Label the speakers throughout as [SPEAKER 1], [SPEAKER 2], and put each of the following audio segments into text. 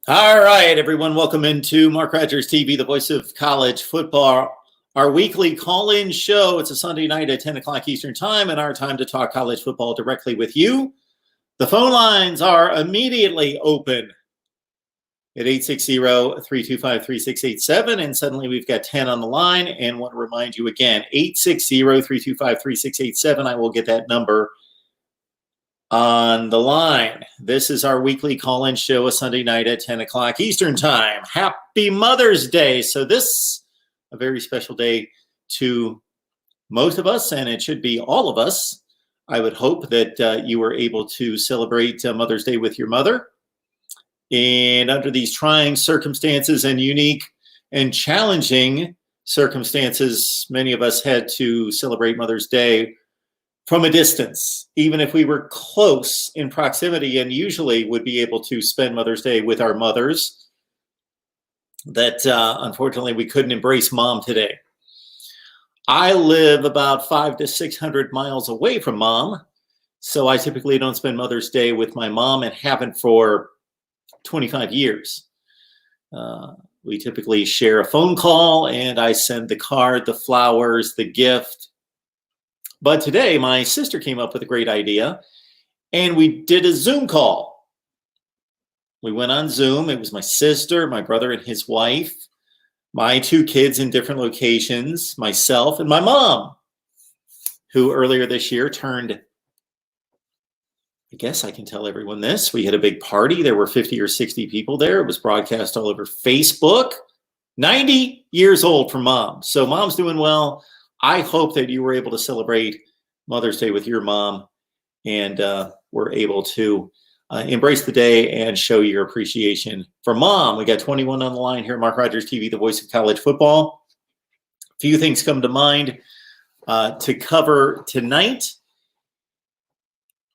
[SPEAKER 1] All right, everyone, welcome into Mark Rogers TV, the voice of college football. Our weekly call-in show. It's a Sunday night at 10 o'clock Eastern time, and our time to talk college football directly with you. The phone lines are immediately open at 860-325-3687, and suddenly we've got 10 on the line. And want to remind you again, 860-325-3687. I will get that number on the line. This is our weekly call-in show, a Sunday night at 10 o'clock Eastern time. Happy Mother's Day. So this a very special day to most of us, and it should be all of us. I would hope that you were able to celebrate Mother's Day with your mother. And under these trying circumstances and unique and challenging circumstances, many of us had to celebrate Mother's Day from a distance, even if we were close in proximity and usually would be able to spend Mother's Day with our mothers, that unfortunately we couldn't embrace Mom today. I live about 500 to 600 miles away from Mom, so I typically don't spend Mother's Day with my mom and haven't for 25 years. We typically share a phone call and I send the card, the flowers, the gift. But today, my sister came up with a great idea, and we did a Zoom call. We went on Zoom. It was my sister, my brother and his wife, my two kids in different locations, myself, and my mom, who earlier this year turned, I guess I can tell everyone this. We had a big party. There were 50 or 60 people there. It was broadcast all over Facebook. 90 years old for Mom. So Mom's doing well. I hope that you were able to celebrate Mother's Day with your mom and were able to embrace the day and show your appreciation for Mom. We got 21 on the line here at Mark Rogers TV, the voice of college football. A few things come to mind to cover tonight.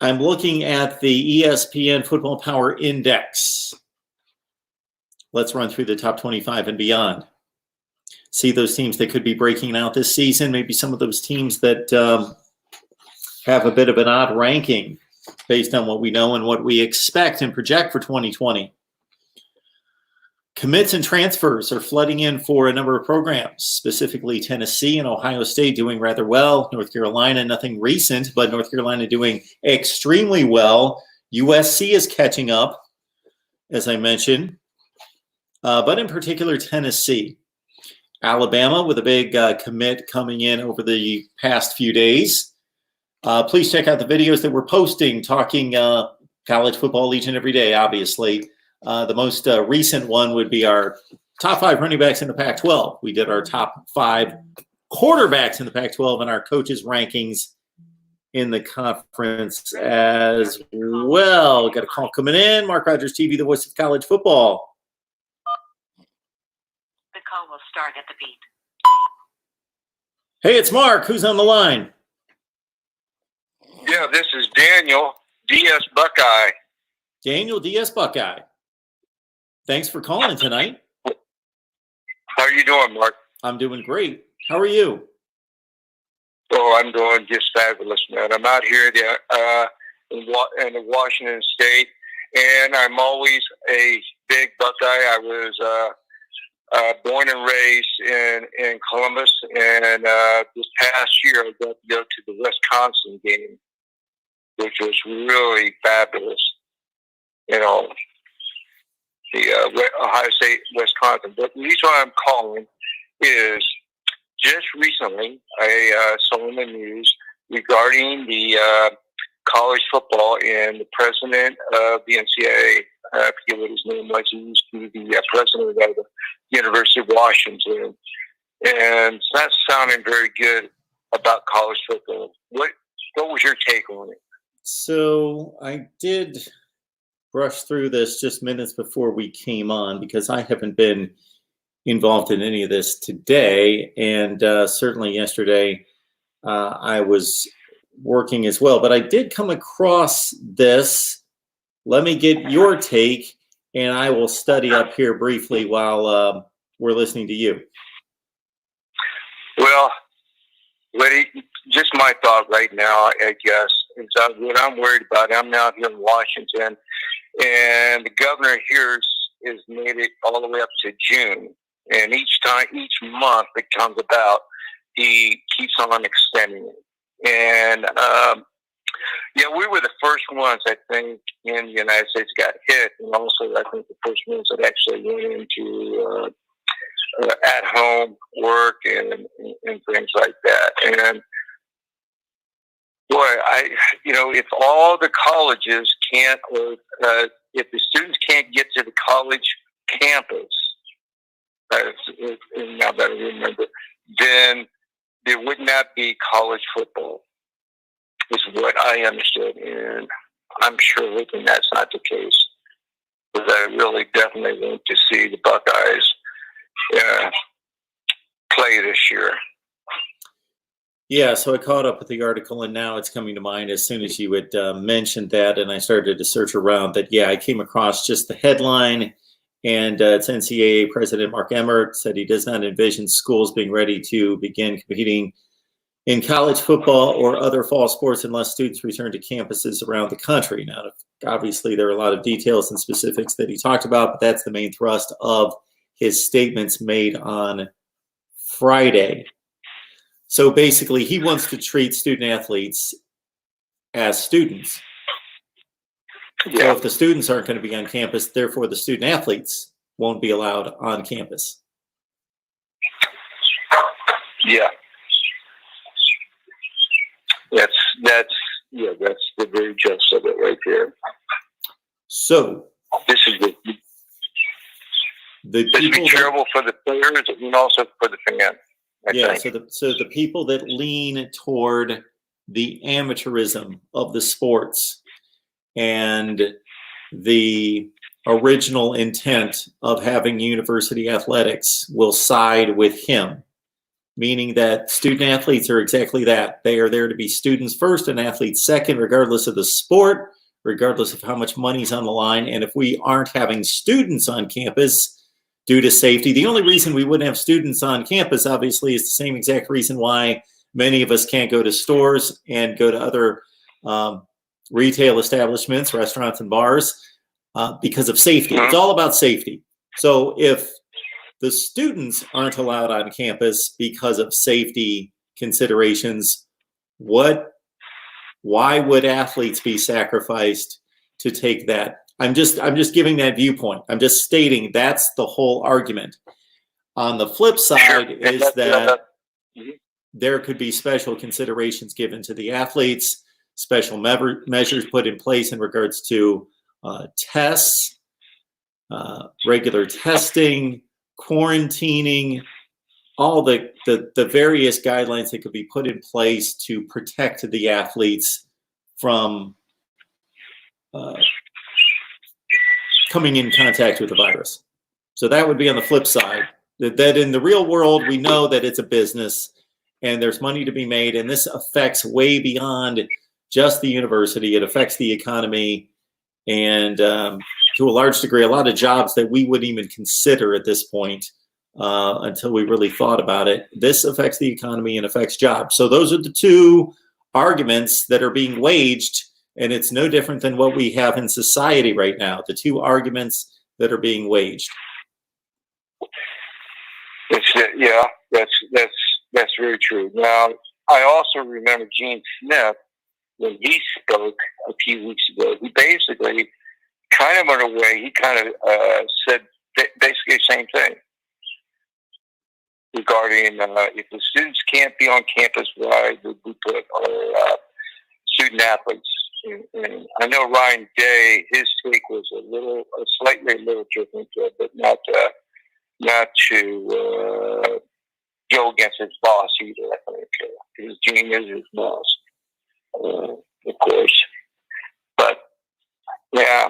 [SPEAKER 1] I'm looking at the ESPN Football Power Index. Let's run through the top 25 and beyond. See those teams that could be breaking out this season, maybe some of those teams that have a bit of an odd ranking based on what we know and what we expect and project for 2020. Commits and transfers are flooding in for a number of programs, specifically Tennessee and Ohio State doing rather well. North Carolina, nothing recent, but North Carolina doing extremely well. USC is catching up, as I mentioned, but in particular Tennessee. Alabama with a big commit coming in over the past few days. Please check out the videos that we're posting, talking college football each and every day, obviously. The most recent one would be our top 5 running backs in the Pac-12. We did our top 5 quarterbacks in the Pac-12 and our coaches' rankings in the conference as well. Got a call coming in. Mark Rogers TV, the voice of college football.
[SPEAKER 2] Call will start at the beat.
[SPEAKER 1] Hey, it's Mark. Who's on the line?
[SPEAKER 3] Yeah, this is Daniel, DS Buckeye.
[SPEAKER 1] Daniel, DS Buckeye. Thanks for calling tonight.
[SPEAKER 3] How are you doing, Mark?
[SPEAKER 1] I'm doing great. How are you?
[SPEAKER 3] Oh, I'm doing just fabulous, man. I'm out here in the Washington State, and I'm always a big Buckeye. I was born and raised in Columbus, and this past year I got to go to the Wisconsin game, which was really fabulous. You know, the Ohio State, Wisconsin. But the reason why I'm calling is just recently I saw in the news regarding the college football and the president of the NCAA. I forget what his name was. He used to be the president of the University of Washington. And it's not sounding very good about college football. What was your take on it?
[SPEAKER 1] So I did brush through this just minutes before we came on because I haven't been involved in any of this today. And certainly yesterday I was working as well. But I did come across this. Let me get your take, and I will study up here briefly while we're listening to you.
[SPEAKER 3] Well, just my thought right now, I guess, is what I'm worried about. I'm out here in Washington, and the governor here is made it all the way up to June, and each month it comes about, he keeps on extending it. And yeah, we were the first ones, I think, in the United States got hit, and also I think the first ones that actually went into at-home work and things like that. And boy, if all the colleges can't, or if the students can't get to the college campus, now that I remember, then there would not be college football, is what I understood. And I'm sure hoping that's not the case, because I really definitely want to see the Buckeyes play this year.
[SPEAKER 1] Yeah, so I caught up with the article, and now it's coming to mind as soon as you had mentioned that, and I started to search around that. Yeah, I came across just the headline, and it's NCAA President Mark Emmert said he does not envision schools being ready to begin competing in college football or other fall sports unless students return to campuses around the country. Now, obviously, there are a lot of details and specifics that he talked about, but that's the main thrust of his statements made on Friday. So basically, he wants to treat student athletes as students.
[SPEAKER 3] Yeah.
[SPEAKER 1] So if the students aren't going to be on campus, therefore the student athletes won't be allowed on campus.
[SPEAKER 3] Yeah. That's the very gist of it right there.
[SPEAKER 1] So
[SPEAKER 3] this is this would be terrible for the players and also for the fans.
[SPEAKER 1] Yeah, so the people that lean toward the amateurism of the sports and the original intent of having university athletics will side with him, meaning that student athletes are exactly that. They are there to be students first and athletes second, regardless of the sport, regardless of how much money's on the line. And if we aren't having students on campus due to safety, the only reason we wouldn't have students on campus, obviously, is the same exact reason why many of us can't go to stores and go to other retail establishments, restaurants and bars, because of safety. It's all about safety. So if the students aren't allowed on campus because of safety considerations, why would athletes be sacrificed to take that? I'm just giving that viewpoint. I'm just stating that's the whole argument. On the flip side is that there could be special considerations given to the athletes, special measures put in place in regards to tests, regular testing, quarantining, all the various guidelines that could be put in place to protect the athletes from coming in contact with the virus. So that would be on the flip side. That in the real world, we know that it's a business and there's money to be made, and this affects way beyond just the university. It affects the economy and to a large degree, a lot of jobs that we wouldn't even consider at this point until we really thought about it. This affects the economy and affects jobs. So those are the two arguments that are being waged, and it's no different than what we have in society right now, the two arguments that are being waged.
[SPEAKER 3] Yeah, that's very true. Now, I also remember Gene Smith, when he spoke a few weeks ago, he basically kind of in a way, he kind of said basically the same thing regarding if the students can't be on campus, why would we put our student athletes? And I know Ryan Day, his take was slightly a little different, but not to go against his boss either. I think because Gene is his boss, of course. But yeah.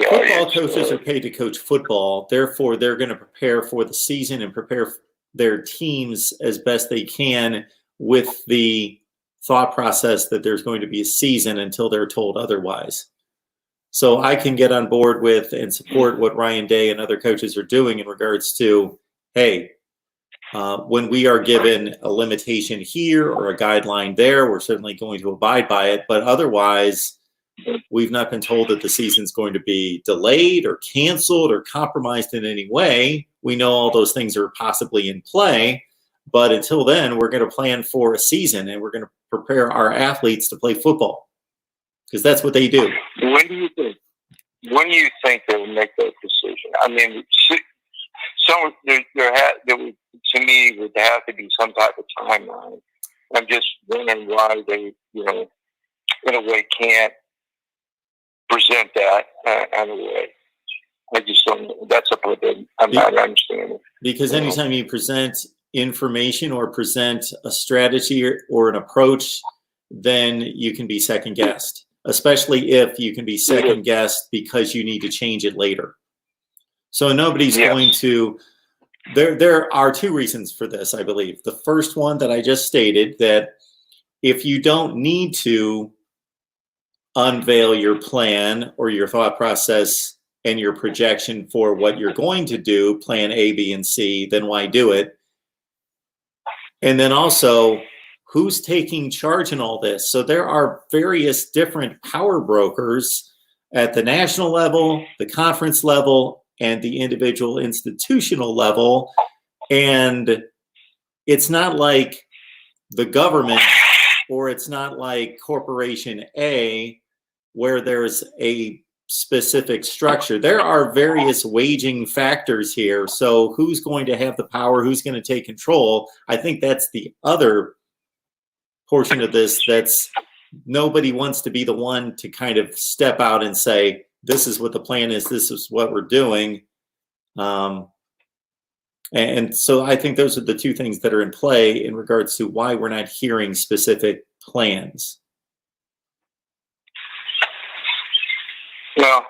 [SPEAKER 1] Football coaches are paid to coach football. Therefore, they're going to prepare for the season and prepare their teams as best they can with the thought process that there's going to be a season until they're told otherwise. So I can get on board with and support what Ryan Day and other coaches are doing in regards to, hey, when we are given a limitation here or a guideline there, we're certainly going to abide by it. But otherwise, We've not been told that the season's going to be delayed or canceled or compromised in any way. We know all those things are possibly in play, but until then, we're going to plan for a season and we're going to prepare our athletes to play football because that's what they do.
[SPEAKER 3] When do you think? When do you think they'll make that decision? I mean, there would, to me, would have to be some type of timeline. I'm just wondering why they, in a way, can't present that in a way. I just don't. That's a part that I'm not understanding.
[SPEAKER 1] Because anytime you present information or present a strategy or an approach, then you can be second guessed. Especially if you can be second guessed because you need to change it later. So nobody's going to. There are two reasons for this, I believe. The first one that I just stated, that if you don't need to unveil your plan or your thought process and your projection for what you're going to do, plan A, B, and C, then why do it? And then also, who's taking charge in all this? So there are various different power brokers at the national level, the conference level, and the individual institutional level. And it's not like the government, or it's not like Corporation A, where there's a specific structure. There are various waging factors here. So who's going to have the power? Who's going to take control? I think that's the other portion of this. That's nobody wants to be the one to kind of step out and say, this is what the plan is. This is what we're doing. And so I think those are the two things that are in play in regards to why we're not hearing specific plans.
[SPEAKER 3] Well,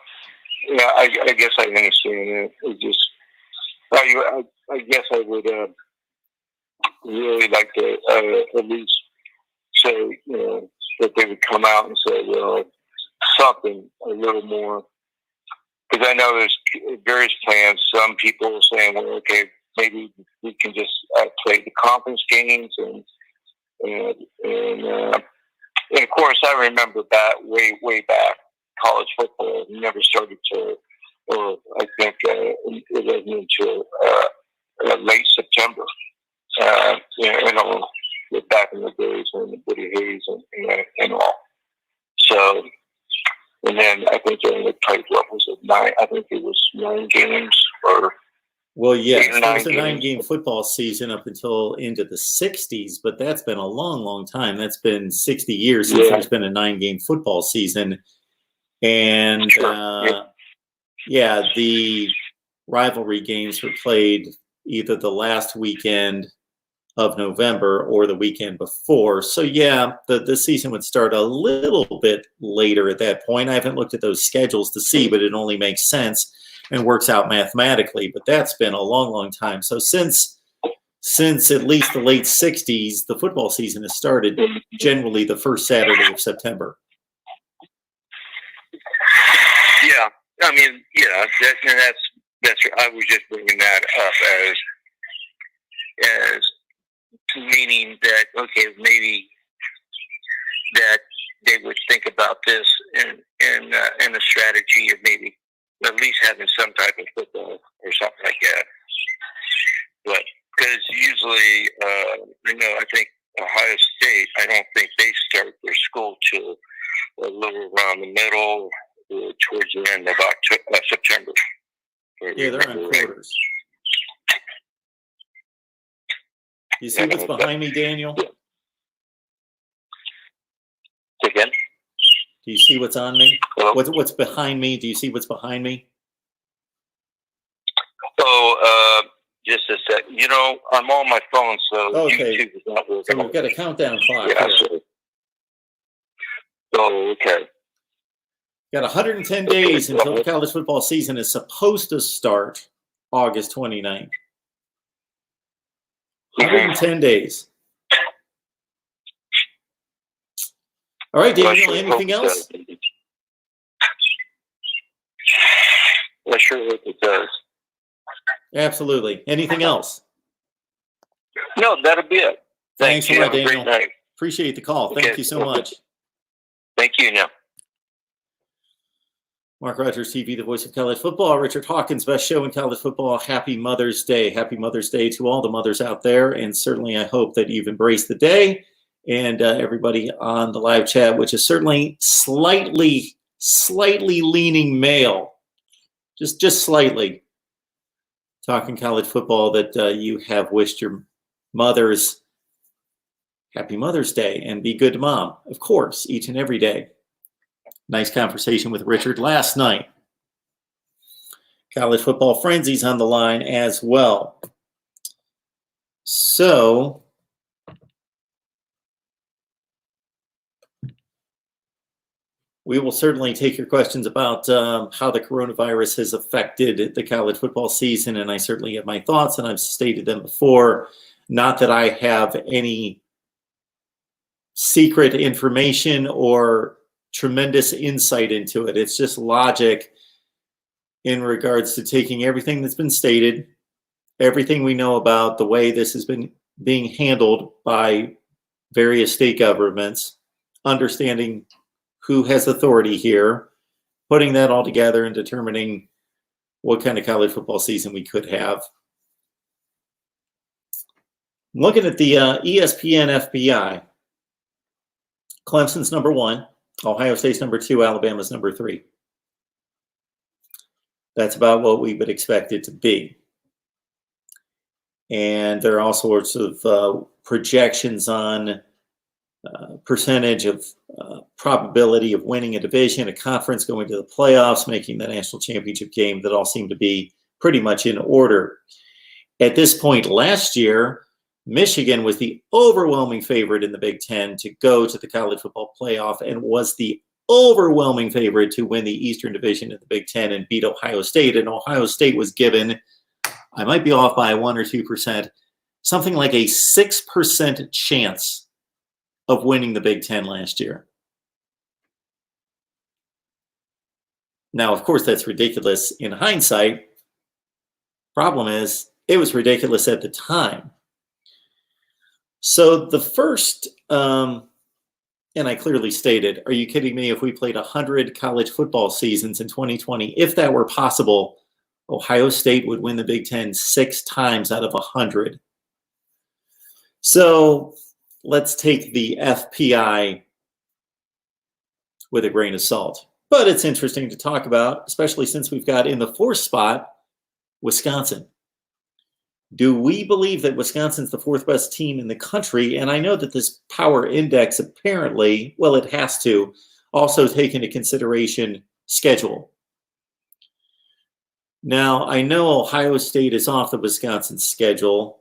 [SPEAKER 3] yeah, I guess I understand it. It just, I guess I would really like to at least say, that they would come out and say, well, something a little more. Because I know there's various plans. Some people are saying, well, okay, maybe we can just play the conference games, and of course I remember that way back. College football never started to, or I think it wasn't until late September. Back in the days when the Woody Hayes and all. So, and then I think they only played, what was it, 9? I think it was 9 games or.
[SPEAKER 1] Well, yes, it was a 9-game football season up until into the 60s, but that's been a long, long time. That's been 60 years since there's been a 9-game football season. And, the rivalry games were played either the last weekend of November or the weekend before. So, the season would start a little bit later at that point. I haven't looked at those schedules to see, but it only makes sense and works out mathematically. But that's been a long, long time. So since at least the late 60s, the football season has started generally the first Saturday of September.
[SPEAKER 3] Yeah, I mean, that's. I was just bringing that up as meaning that, okay, maybe that they would think about this in a strategy of maybe at least having some type of football or something like that. But because usually, I think Ohio State, I don't think they start their school till a little around the middle or towards the end of September.
[SPEAKER 1] Yeah, they're on quarters. You see what's behind me, Daniel?
[SPEAKER 3] Again?
[SPEAKER 1] Do you see what's on me?
[SPEAKER 3] Hello?
[SPEAKER 1] What's behind me? Do you see what's behind me?
[SPEAKER 3] Oh, just a sec. I'm on my phone, so
[SPEAKER 1] okay.
[SPEAKER 3] YouTube is not working.
[SPEAKER 1] So we've got a countdown clock
[SPEAKER 3] yeah,
[SPEAKER 1] here.
[SPEAKER 3] so. Oh, okay.
[SPEAKER 1] Got 110 days until the college football season is supposed to start August 29th. 110 days. All right, Daniel, anything else?
[SPEAKER 3] I sure hope it does.
[SPEAKER 1] Absolutely. Anything else?
[SPEAKER 3] No, that'll be it.
[SPEAKER 1] Thanks a lot,
[SPEAKER 3] Have a
[SPEAKER 1] Daniel.
[SPEAKER 3] great night.
[SPEAKER 1] Appreciate the call. Thank you so much.
[SPEAKER 3] Thank you now.
[SPEAKER 1] Mark Rogers TV, the voice of college football. Richard Hawkins, best show in college football. Happy Mother's Day. Happy Mother's Day to all the mothers out there. And certainly I hope that you've embraced the day. And everybody on the live chat, which is certainly slightly leaning male, just slightly, talking college football, that you have wished your mothers Happy Mother's Day and be good to mom, of course, each and every day. Nice conversation with Richard last night. College football frenzy's on the line as well. So we will certainly take your questions about how the coronavirus has affected the college football season, and I certainly have my thoughts, and I've stated them before. Not that I have any secret information or tremendous insight into it. It's just logic in regards to taking everything that's been stated, everything we know about the way this has been being handled by various state governments, understanding who has authority here, putting that all together and determining what kind of college football season we could have. Looking at the ESPN FPI, Clemson's number 1, Ohio State's number 2, Alabama's number 3. That's about what we would expect it to be. And there are all sorts of projections on percentage of probability of winning a division, a conference, going to the playoffs, making the national championship game, that all seem to be pretty much in order. At this point last year, Michigan was the overwhelming favorite in the Big Ten to go to the college football playoff and was the overwhelming favorite to win the Eastern Division in the Big Ten and beat Ohio State. And Ohio State was given, I might be off by 1 or 2%, something like a 6% chance of winning the Big Ten last year. Now, of course, that's ridiculous in hindsight. Problem is, it was ridiculous at the time. So the first, and I clearly stated, are you kidding me? If we played 100 college football seasons in 2020, if that were possible, Ohio State would win the Big Ten 6 times out of 100. So let's take the FPI with a grain of salt. But it's interesting to talk about, especially since we've got in the 4th spot, Wisconsin. Do we believe that Wisconsin's the 4th best team in the country? And I know that this Power Index apparently, well, it has to also take into consideration schedule. Now, I know Ohio State is off the Wisconsin schedule.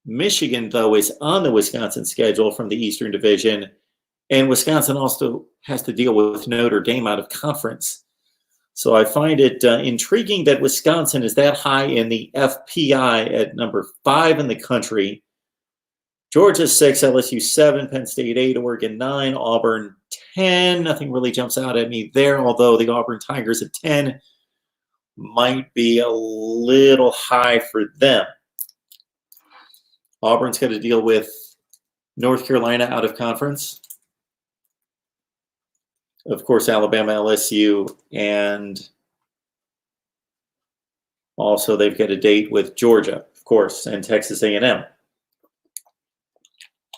[SPEAKER 1] Michigan, though, is on the Wisconsin schedule from the Eastern Division. And Wisconsin also has to deal with Notre Dame out of conference. So I find it intriguing that Wisconsin is that high in the FPI at number 5 in the country. Georgia 6, LSU 7, Penn State 8, Oregon 9, Auburn 10. Nothing really jumps out at me there, although the Auburn Tigers at 10 might be a little high for them. Auburn's got to deal with North Carolina out of conference. Of course, Alabama, LSU, and also they've got a date with Georgia, of course, and Texas A&M.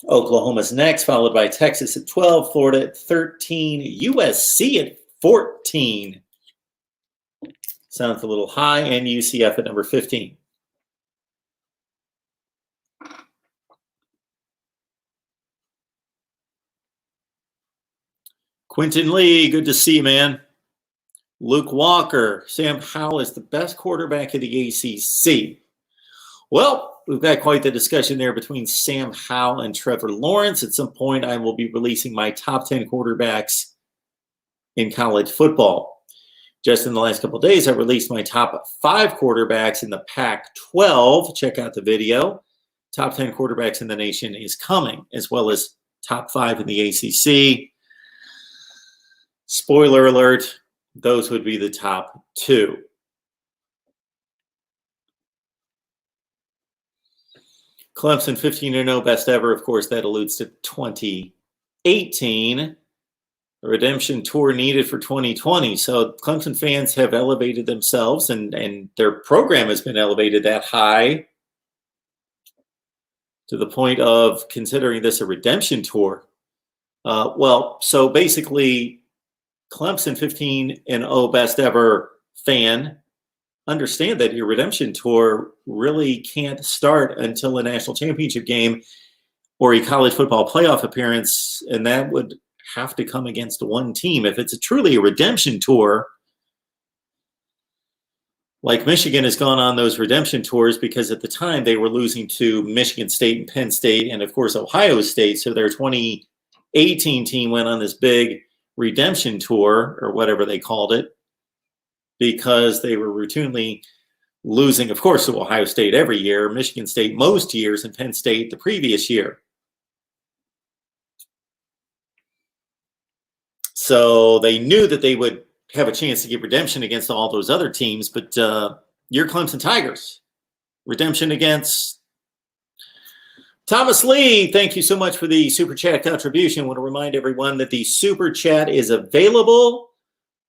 [SPEAKER 1] Oklahoma's next, followed by Texas at 12, Florida at 13, USC at 14. Sounds a little high, and UCF at number 15. Quentin Lee, good to see you, man. Luke Walker, Sam Howell is the best quarterback in the ACC. Well, we've got quite the discussion there between Sam Howell and Trevor Lawrence. At some point, I will be releasing my top 10 quarterbacks in college football. Just in the last couple of days, I released my top 5 quarterbacks in the Pac-12. Check out the video. Top 10 quarterbacks in the nation is coming, as well as top 5 in the ACC. Spoiler alert, those would be the top 2. Clemson 15-0, best ever. Of course, that alludes to 2018. a redemption tour needed for 2020. So Clemson fans have elevated themselves, and their program has been elevated that high to the point of considering this a redemption tour. So basically, Clemson 15-0 best ever fan, understand that your redemption tour really can't start until a national championship game or a college football playoff appearance, and that would have to come against one team. If it's truly a redemption tour, like Michigan has gone on those redemption tours because at the time they were losing to Michigan State and Penn State and, of course, Ohio State. So their 2018 team went on this big redemption tour, or whatever they called it, because they were routinely losing, of course, to Ohio State every year, Michigan State most years, and Penn State the previous year. So they knew that they would have a chance to get redemption against all those other teams, but your Clemson Tigers, redemption against Thomas Lee. Thank you so much for the Super Chat contribution. I want to remind everyone that the Super Chat is available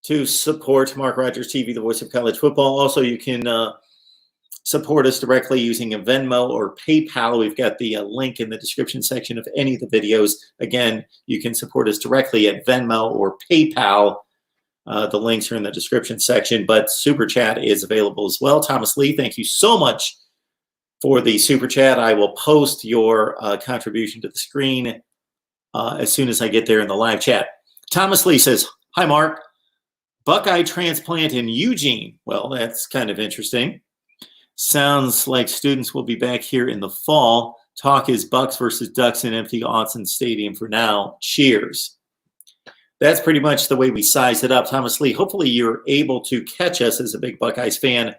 [SPEAKER 1] to support Mark Rogers TV, the voice of college football. Also, you can support us directly using a Venmo or PayPal. We've got the link in the description section of any of the videos. Again, you can support us directly at Venmo or PayPal. The links are in the description section, but Super Chat is available as well. Thomas Lee, thank you so much for the Super Chat. I will post your contribution to the screen as soon as I get there in the live chat. Thomas Lee says, hi, Mark. Buckeye transplant in Eugene. Well, that's kind of interesting. Sounds like students will be back here in the fall. Talk is Bucks versus Ducks in empty Autzen Stadium for now. Cheers. That's pretty much the way we size it up. Thomas Lee, hopefully you're able to catch us as a big Buckeyes fan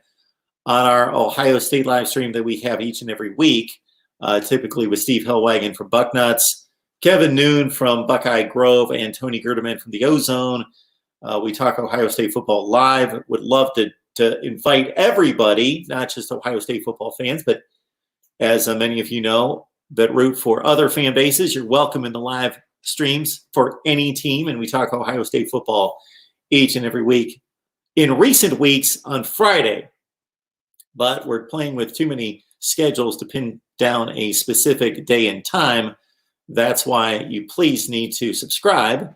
[SPEAKER 1] on our Ohio State live stream that we have each and every week, typically with Steve Hellwagon from Bucknuts, Kevin Noon from Buckeye Grove, and Tony Gerdeman from the Ozone. We talk Ohio State football live. Would love to invite everybody, not just Ohio State football fans, but as many of you know that root for other fan bases, you're welcome in the live streams for any team, and we talk Ohio State football each and every week. In recent weeks on Friday, but we're playing with too many schedules to pin down a specific day and time. That's why you please need to subscribe.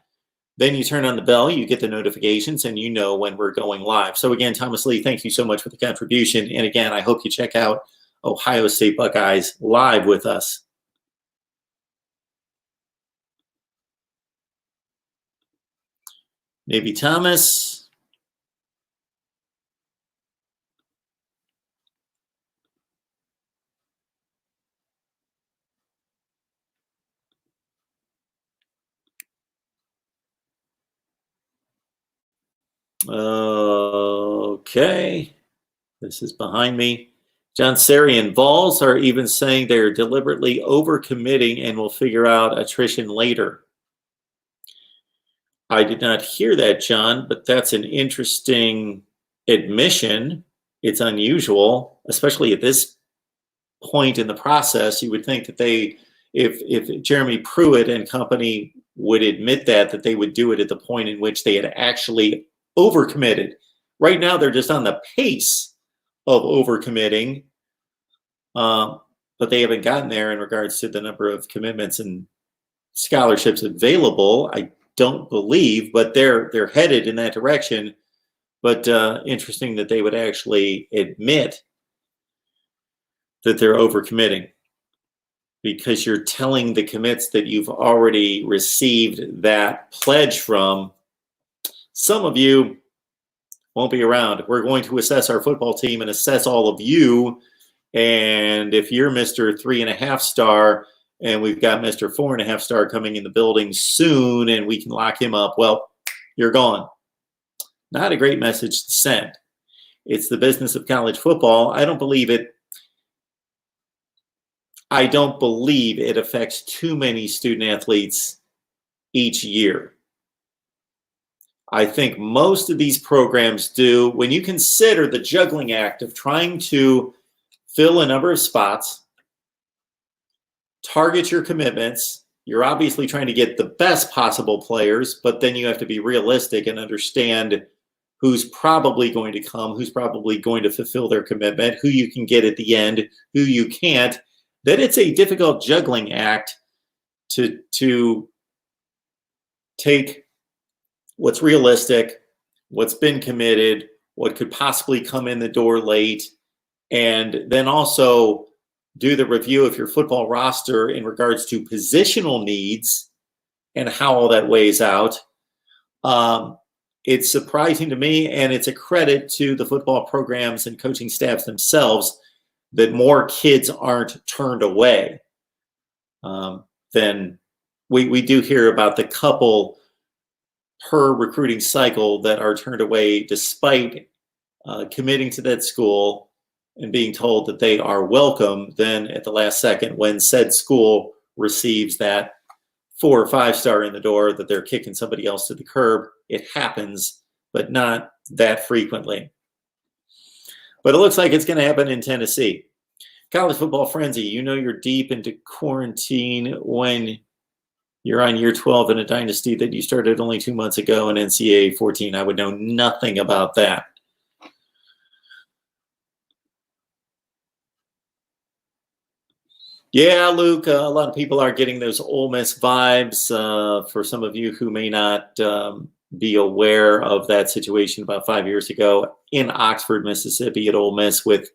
[SPEAKER 1] Then you turn on the bell, you get the notifications, and you know when we're going live. So again, Thomas Lee, thank you so much for the contribution. And again, I hope you check out Ohio State Buckeyes live with us. Maybe Thomas. Okay. This is behind me. John Sarian, Vols are even saying they're deliberately overcommitting and will figure out attrition later. I did not hear that, John, but that's an interesting admission. It's unusual, especially at this point in the process. You would think that if Jeremy Pruitt and company would admit that they would do it at the point in which they had actually overcommitted. Right now, they're just on the pace of overcommitting, but they haven't gotten there in regards to the number of commitments and scholarships available. I don't believe, but they're headed in that direction. But interesting that they would actually admit that they're overcommitting, because you're telling the commits that you've already received that pledge from. Some of you won't be around. We're going to assess our football team and assess all of you. And if you're Mr. 3.5 star, and we've got Mr. 4.5 star coming in the building soon, and we can lock him up, well, you're gone. Not a great message to send. It's the business of college football. I don't believe it affects too many student athletes each year. I think most of these programs do. When you consider the juggling act of trying to fill a number of spots, target your commitments, you're obviously trying to get the best possible players, but then you have to be realistic and understand who's probably going to come, who's probably going to fulfill their commitment, who you can get at the end, who you can't. Then it's a difficult juggling act to take what's realistic, what's been committed, what could possibly come in the door late, and then also do the review of your football roster in regards to positional needs and how all that weighs out. It's surprising to me, and it's a credit to the football programs and coaching staffs themselves that more kids aren't turned away than we do hear about the couple per recruiting cycle that are turned away despite committing to that school and being told that they are welcome. Then at the last second, when said school receives that 4 or 5 star in the door, that they're kicking somebody else to the curb. It happens, but not that frequently. But it looks like it's going to happen in Tennessee. College football frenzy. You know you're deep into quarantine when you're on year 12 in a dynasty that you started only 2 months ago in NCAA 14. I would know nothing about that. Yeah, Luke, a lot of people are getting those Ole Miss vibes. For some of you who may not be aware of that situation about 5 years ago in Oxford, Mississippi at Ole Miss, with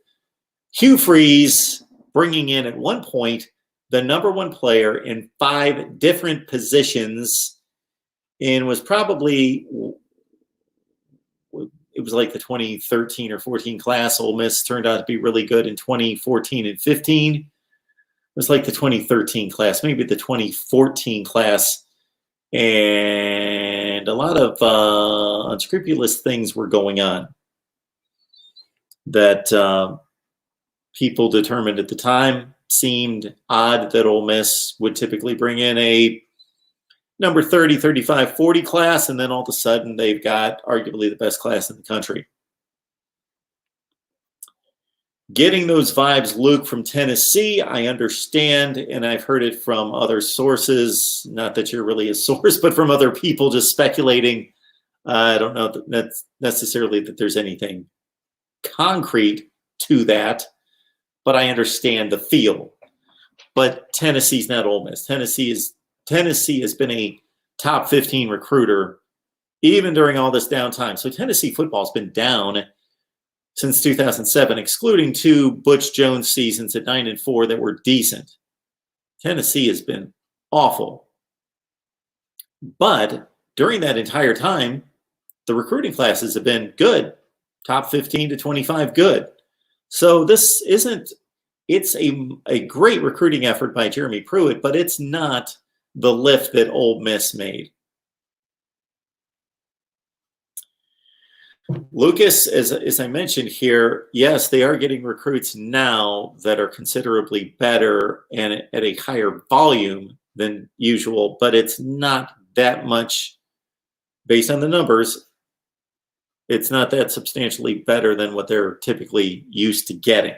[SPEAKER 1] Hugh Freeze bringing in at one point the number 1 player in 5 different positions, and was probably, it was like the 2013 or 14 class. Ole Miss turned out to be really good in 2014 and 15. It was like the 2013 class, maybe the 2014 class, and a lot of unscrupulous things were going on that people determined at the time seemed odd that Ole Miss would typically bring in a number 30, 35, 40 class, and then all of a sudden they've got arguably the best class in the country. Getting those vibes, Luke, from Tennessee, I understand, and I've heard it from other sources, not that you're really a source, but from other people just speculating. I don't know that necessarily that there's anything concrete to that, but I understand the feel. But Tennessee's not Ole Miss. Tennessee has been a top 15 recruiter even during all this downtime. So Tennessee football's been down since 2007, excluding 2 Butch Jones seasons at 9-4 that were decent. Tennessee has been awful. But during that entire time, the recruiting classes have been good. Top 15 to 25 good. So this isn't, it's a great recruiting effort by Jeremy Pruitt, but it's not the lift that Ole Miss made. Lucas, as I mentioned here, yes, they are getting recruits now that are considerably better and at a higher volume than usual, but it's not that much based on the numbers. It's not that substantially better than what they're typically used to getting.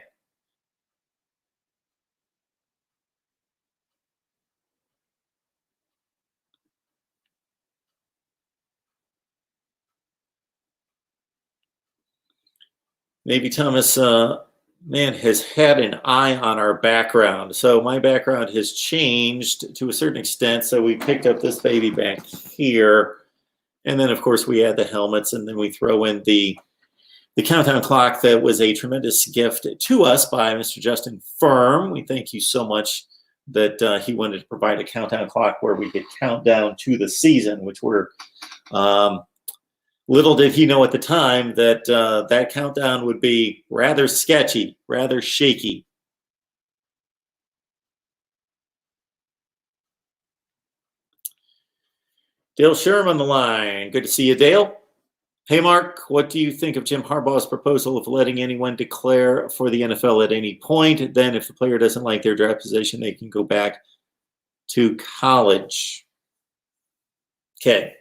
[SPEAKER 1] Maybe Thomas, has had an eye on our background. So my background has changed to a certain extent. So we picked up this baby back here. And then, of course, we add the helmets, and then we throw in the countdown clock that was a tremendous gift to us by Mr. Justin Firm. We thank you so much that he wanted to provide a countdown clock where we could count down to the season, which we're little did he know at the time that that countdown would be rather sketchy, rather shaky. Dale Sherm on the line. Good to see you, Dale. Hey, Mark, what do you think of Jim Harbaugh's proposal of letting anyone declare for the NFL at any point? Then if the player doesn't like their draft position, they can go back to college. Okay.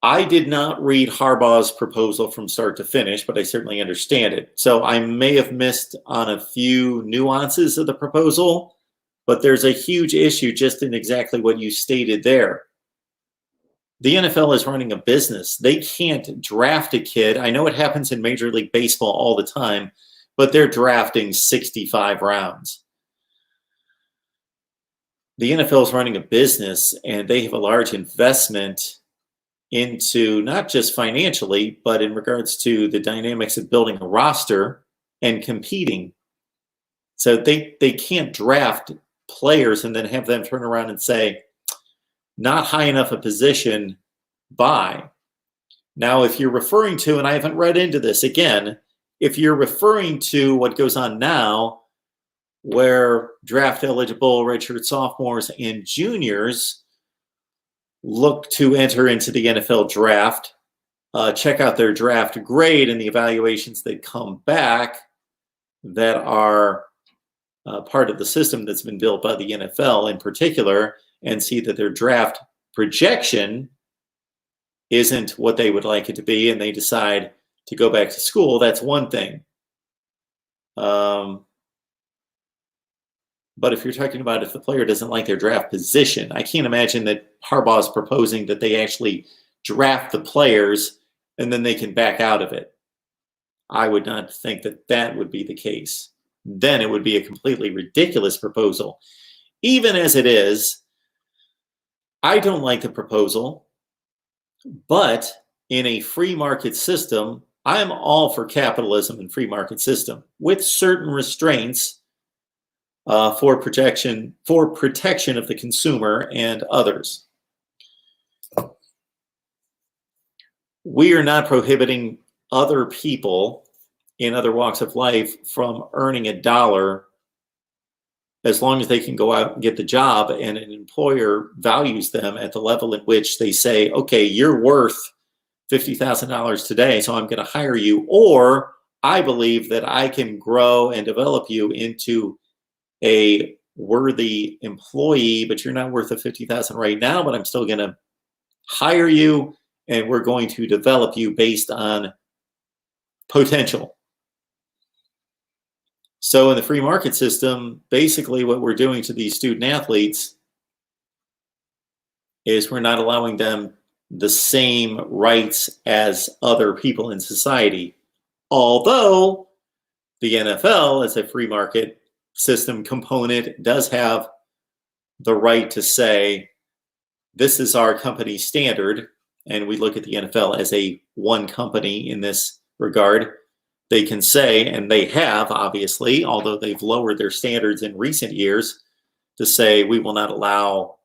[SPEAKER 1] I did not read Harbaugh's proposal from start to finish, but I certainly understand it. So I may have missed on a few nuances of the proposal. But there's a huge issue just in exactly what you stated there. The NFL is running a business. They can't draft a kid. I know it happens in Major League Baseball all the time, but they're drafting 65 rounds. The NFL is running a business, and they have a large investment into not just financially, but in regards to the dynamics of building a roster and competing. So they can't draft players and then have them turn around and say, not high enough a position, buy. Now, if you're referring to, and I haven't read into this again, if you're referring to what goes on now, where draft eligible redshirt sophomores and juniors look to enter into the NFL draft, check out their draft grade and the evaluations that come back that are part of the system that's been built by the NFL in particular, and see that their draft projection isn't what they would like it to be, and they decide to go back to school. That's one thing. But if you're talking about if the player doesn't like their draft position, I can't imagine that Harbaugh is proposing that they actually draft the players and then they can back out of it. I would not think that that would be the case. Then it would be a completely ridiculous proposal. Even as it is, I don't like the proposal, but in a free market system, I'm all for capitalism and free market system with certain restraints for protection of the consumer and others. We are not prohibiting other people in other walks of life from earning a dollar as long as they can go out and get the job and an employer values them at the level at which they say, okay, you're worth $50,000 today, so I'm going to hire you, or I believe that I can grow and develop you into a worthy employee, but you're not worth the $50,000 right now, but I'm still going to hire you and we're going to develop you based on potential. So in the free market system, basically what we're doing to these student athletes is we're not allowing them the same rights as other people in society. Although the NFL, as a free market system component, does have the right to say, this is our company standard, and we look at the NFL as a one company in this regard. They can say, and they have, obviously, although they've lowered their standards in recent years, to say we will not allow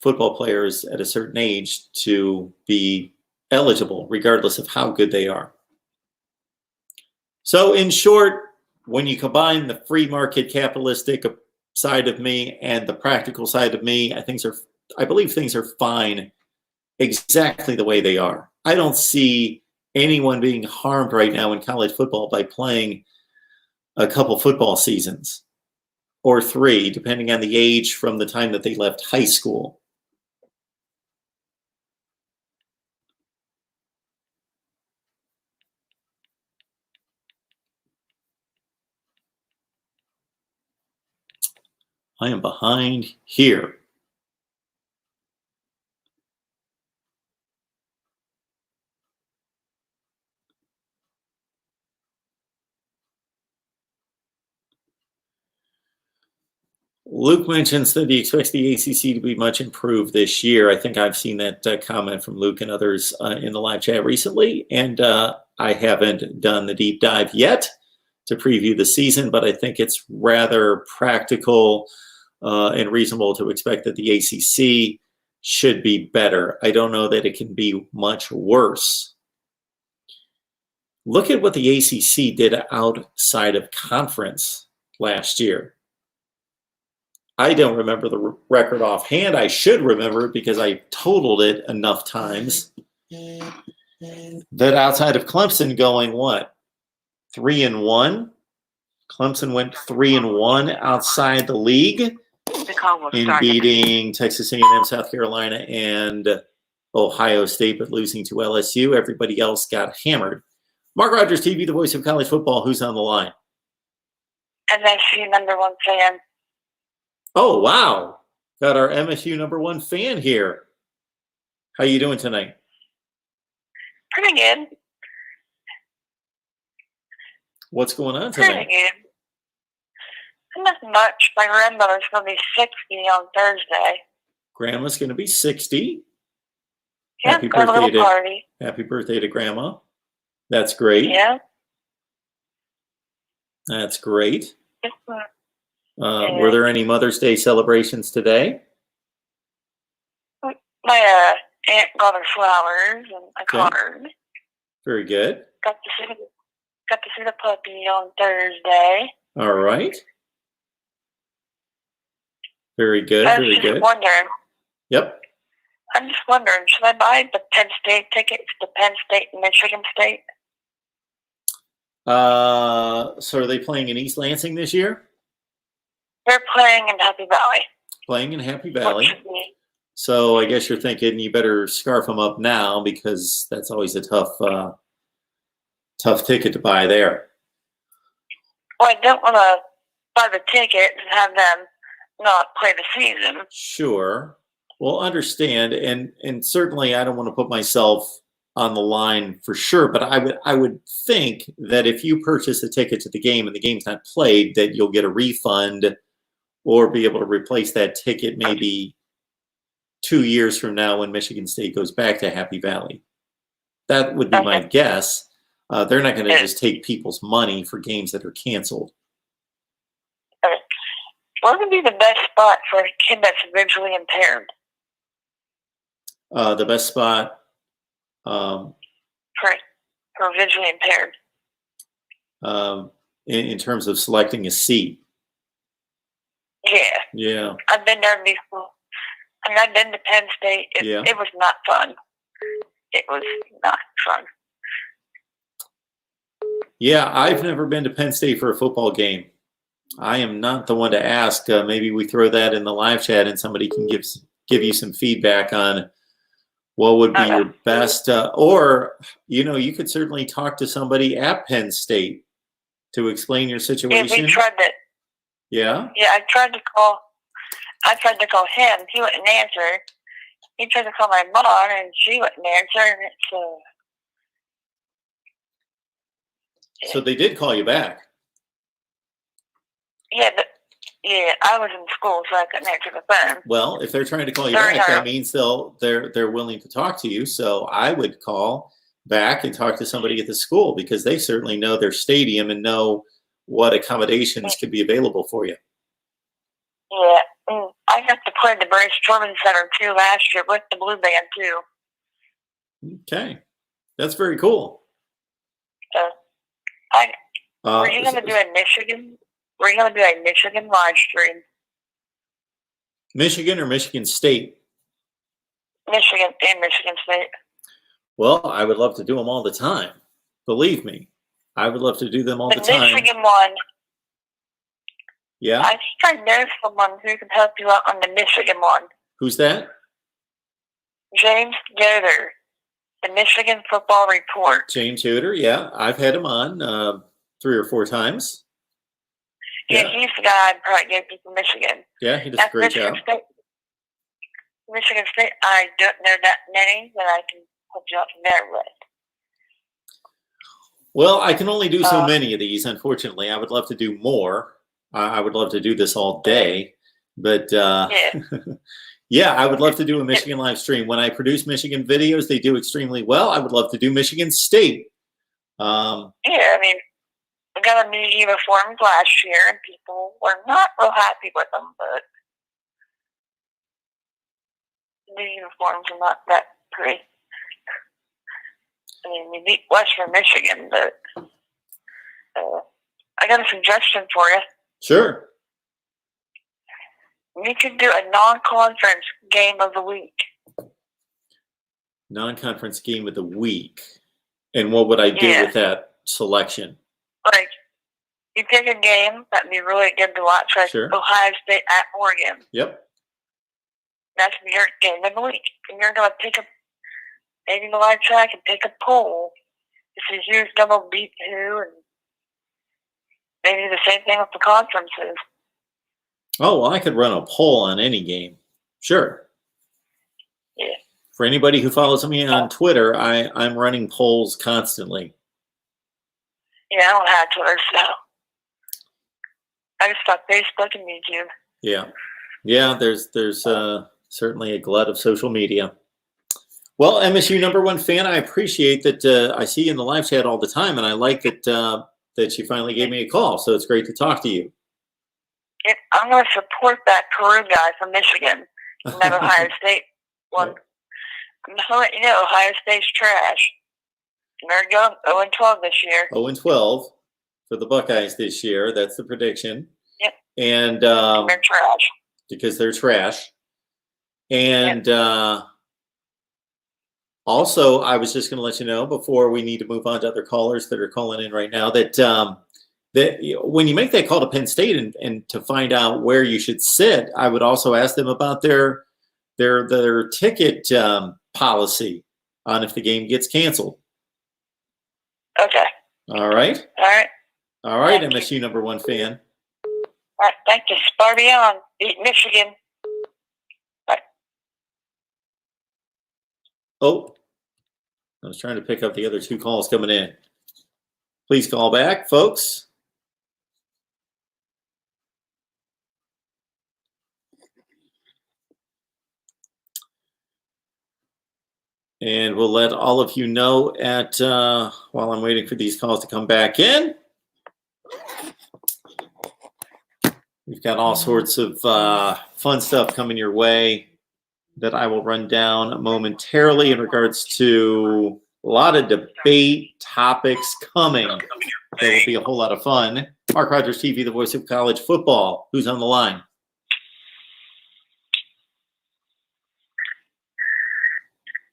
[SPEAKER 1] football players at a certain age to be eligible, regardless of how good they are. So in short, when you combine the free market capitalistic side of me and the practical side of me, I believe things are fine exactly the way they are. I don't see anyone being harmed right now in college football by playing a couple football seasons or 3, depending on the age from the time that they left high school. I am behind here. Luke mentions that he expects the ACC to be much improved this year. I think I've seen that comment from Luke and others in the live chat recently, and I haven't done the deep dive yet to preview the season, but I think it's rather practical and reasonable to expect that the ACC should be better. I don't know that it can be much worse. Look at what the ACC did outside of conference last year. I don't remember the record offhand. I should remember it because I totaled it enough times. That outside of Clemson going what? 3-1? Clemson went 3-1 outside the league in beating Texas A&M, South Carolina, and Ohio State, but losing to LSU. Everybody else got hammered. Mark Rogers TV, the voice of college football. Who's on the line?
[SPEAKER 2] MSU #1 fan.
[SPEAKER 1] Oh, wow. Got our MSU #1 fan here. How you doing tonight?
[SPEAKER 2] Pretty good.
[SPEAKER 1] What's going on
[SPEAKER 2] Pretty
[SPEAKER 1] tonight?
[SPEAKER 2] good. Not much. My grandmother's going to be 60 on Thursday.
[SPEAKER 1] Grandma's going to be 60.
[SPEAKER 2] Yeah,
[SPEAKER 1] Happy
[SPEAKER 2] got a
[SPEAKER 1] birthday
[SPEAKER 2] little party.
[SPEAKER 1] Happy birthday to Grandma. That's great.
[SPEAKER 2] Yeah.
[SPEAKER 1] That's great.
[SPEAKER 2] Yeah.
[SPEAKER 1] Were there any Mother's Day celebrations today?
[SPEAKER 2] My aunt got her flowers and a
[SPEAKER 1] Okay.
[SPEAKER 2] card.
[SPEAKER 1] Very good.
[SPEAKER 2] Got to see the puppy on Thursday.
[SPEAKER 1] All right. Very good.
[SPEAKER 2] I was
[SPEAKER 1] Very
[SPEAKER 2] just
[SPEAKER 1] good.
[SPEAKER 2] wondering.
[SPEAKER 1] Yep.
[SPEAKER 2] I'm just wondering, should I buy the Penn State tickets to Penn State and Michigan State?
[SPEAKER 1] So are they playing in East Lansing this year?
[SPEAKER 2] They're playing in Happy Valley.
[SPEAKER 1] Playing in Happy
[SPEAKER 2] What
[SPEAKER 1] Valley.
[SPEAKER 2] should we?
[SPEAKER 1] So I guess you're thinking you better scarf them up now because that's always a tough ticket to buy there.
[SPEAKER 2] Well, I don't want to buy the ticket and have them not play the season.
[SPEAKER 1] Sure. Well, understand, and certainly I don't want to put myself on the line for sure, but I would think that if you purchase a ticket to the game and the game's not played, that you'll get a refund or be able to replace that ticket maybe 2 years from now when Michigan State goes back to Happy Valley. That would be my guess. They're not going to just take people's money for games that are canceled.
[SPEAKER 2] What would be the best spot for a kid that's visually impaired?
[SPEAKER 1] The best spot
[SPEAKER 2] For visually impaired.
[SPEAKER 1] in terms of selecting a seat.
[SPEAKER 2] Yeah.
[SPEAKER 1] Yeah.
[SPEAKER 2] I've been there before. I mean, I've been to Penn State. It was not fun. It was not fun.
[SPEAKER 1] Yeah, I've never been to Penn State for a football game. I am not the one to ask. Maybe we throw that in the live chat and somebody can give you some feedback on what would be your best. Or, you could certainly talk to somebody at Penn State to explain your situation.
[SPEAKER 2] Yeah, we tried that.
[SPEAKER 1] Yeah?
[SPEAKER 2] Yeah, I tried to call him. He wouldn't answer. He tried to call my mom, and she wouldn't answer. And
[SPEAKER 1] So they did call you back.
[SPEAKER 2] Yeah, I was in school, so I couldn't answer the phone.
[SPEAKER 1] Well, if they're trying to call you back, that means they're willing to talk to you. So I would call back and talk to somebody at the school because they certainly know their stadium and know what accommodations could be available for you.
[SPEAKER 2] Yeah, I got to play the Brace Jordan Center too last year with the Blue Band too.
[SPEAKER 1] Okay, that's very cool.
[SPEAKER 2] Were you going to do a Michigan? Were you going to do a Michigan live stream?
[SPEAKER 1] Michigan or Michigan State?
[SPEAKER 2] Michigan and Michigan State.
[SPEAKER 1] Well, I would love to do them all the time. Believe me, I would love to do them all the time.
[SPEAKER 2] The Michigan one.
[SPEAKER 1] Yeah?
[SPEAKER 2] I think I know someone who can help you out on the Michigan one.
[SPEAKER 1] Who's that?
[SPEAKER 2] James Yoder, the Michigan Football Report.
[SPEAKER 1] James Yoder, yeah. I've had him on 3 or 4 times.
[SPEAKER 2] Yeah, he's the guy I'd probably go to from Michigan.
[SPEAKER 1] Yeah, he does a great job.
[SPEAKER 2] Michigan State, I don't know that many that I can put you up there with.
[SPEAKER 1] Well, I can only do so many of these, unfortunately. I would love to do more. I would love to do this all day. But, yeah, I would love to do a Michigan live stream. When I produce Michigan videos, they do extremely well. I would love to do Michigan State.
[SPEAKER 2] Yeah, I mean, we got a new uniforms last year, and people were not real happy with them, but the uniforms are not that pretty. I mean, we beat Western Michigan, but I got a suggestion for you.
[SPEAKER 1] Sure.
[SPEAKER 2] We could do a non-conference game of the week.
[SPEAKER 1] Non-conference game of the week. And what would I do with that selection?
[SPEAKER 2] Like, you pick a game that'd be really good to watch, like Ohio State at Oregon.
[SPEAKER 1] Yep.
[SPEAKER 2] That's your game of the week. And you're going to pick maybe the live track and pick a poll. This is who's going to beat who. And they do the same thing with the conferences.
[SPEAKER 1] Oh, well, I could run a poll on any game. Sure.
[SPEAKER 2] Yeah.
[SPEAKER 1] For anybody who follows me on Twitter, I'm running polls constantly.
[SPEAKER 2] Yeah, I don't have Twitter, so I just got Facebook and YouTube.
[SPEAKER 1] Yeah. Yeah, there's certainly a glut of social media. Well, MSU #1 fan, I appreciate that. I see you in the live chat all the time, and I like that you finally gave me a call. So it's great to talk to you.
[SPEAKER 2] Yeah, I'm going to support that Peru guy from Michigan and that Ohio State one. I'm going to let you know Ohio State's trash. They're going 0-12 this year.
[SPEAKER 1] 0-12 for the Buckeyes this year. That's the prediction.
[SPEAKER 2] Yep.
[SPEAKER 1] And
[SPEAKER 2] they're trash.
[SPEAKER 1] Because they're trash. And also, I was just going to let you know before we need to move on to other callers that are calling in right now that when you make that call to Penn State and to find out where you should sit, I would also ask them about their ticket policy on if the game gets canceled.
[SPEAKER 2] Okay.
[SPEAKER 1] All right.
[SPEAKER 2] All right.
[SPEAKER 1] MSU #1 fan.
[SPEAKER 2] All right. Thank you. Sparty on. Beat Michigan. Bye.
[SPEAKER 1] Oh, I was trying to pick up the other two calls coming in. Please call back, folks. And we'll let all of you know while I'm waiting for these calls to come back in. We've got all sorts of fun stuff coming your way that I will run down momentarily in regards to a lot of debate topics coming. There will be a whole lot of fun. Mark Rogers TV, the voice of college football. Who's on the line?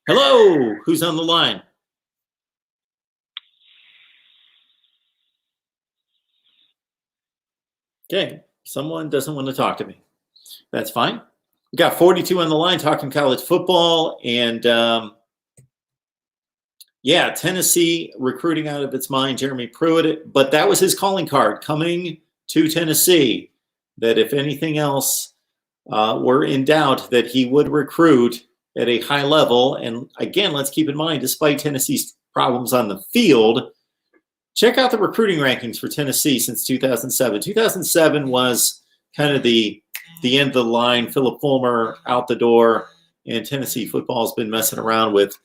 [SPEAKER 1] Hello, who's on the line? Okay, someone doesn't want to talk to me. That's fine. We got 42 on the line talking college football, and Tennessee recruiting out of its mind, Jeremy Pruitt, but that was his calling card coming to Tennessee, that if anything else were in doubt, that he would recruit at a high level. And again, let's keep in mind, despite Tennessee's problems on the field, check out the recruiting rankings for Tennessee since 2007. 2007 was kind of the end of the line. Philip Fulmer out the door, and Tennessee football has been messing around with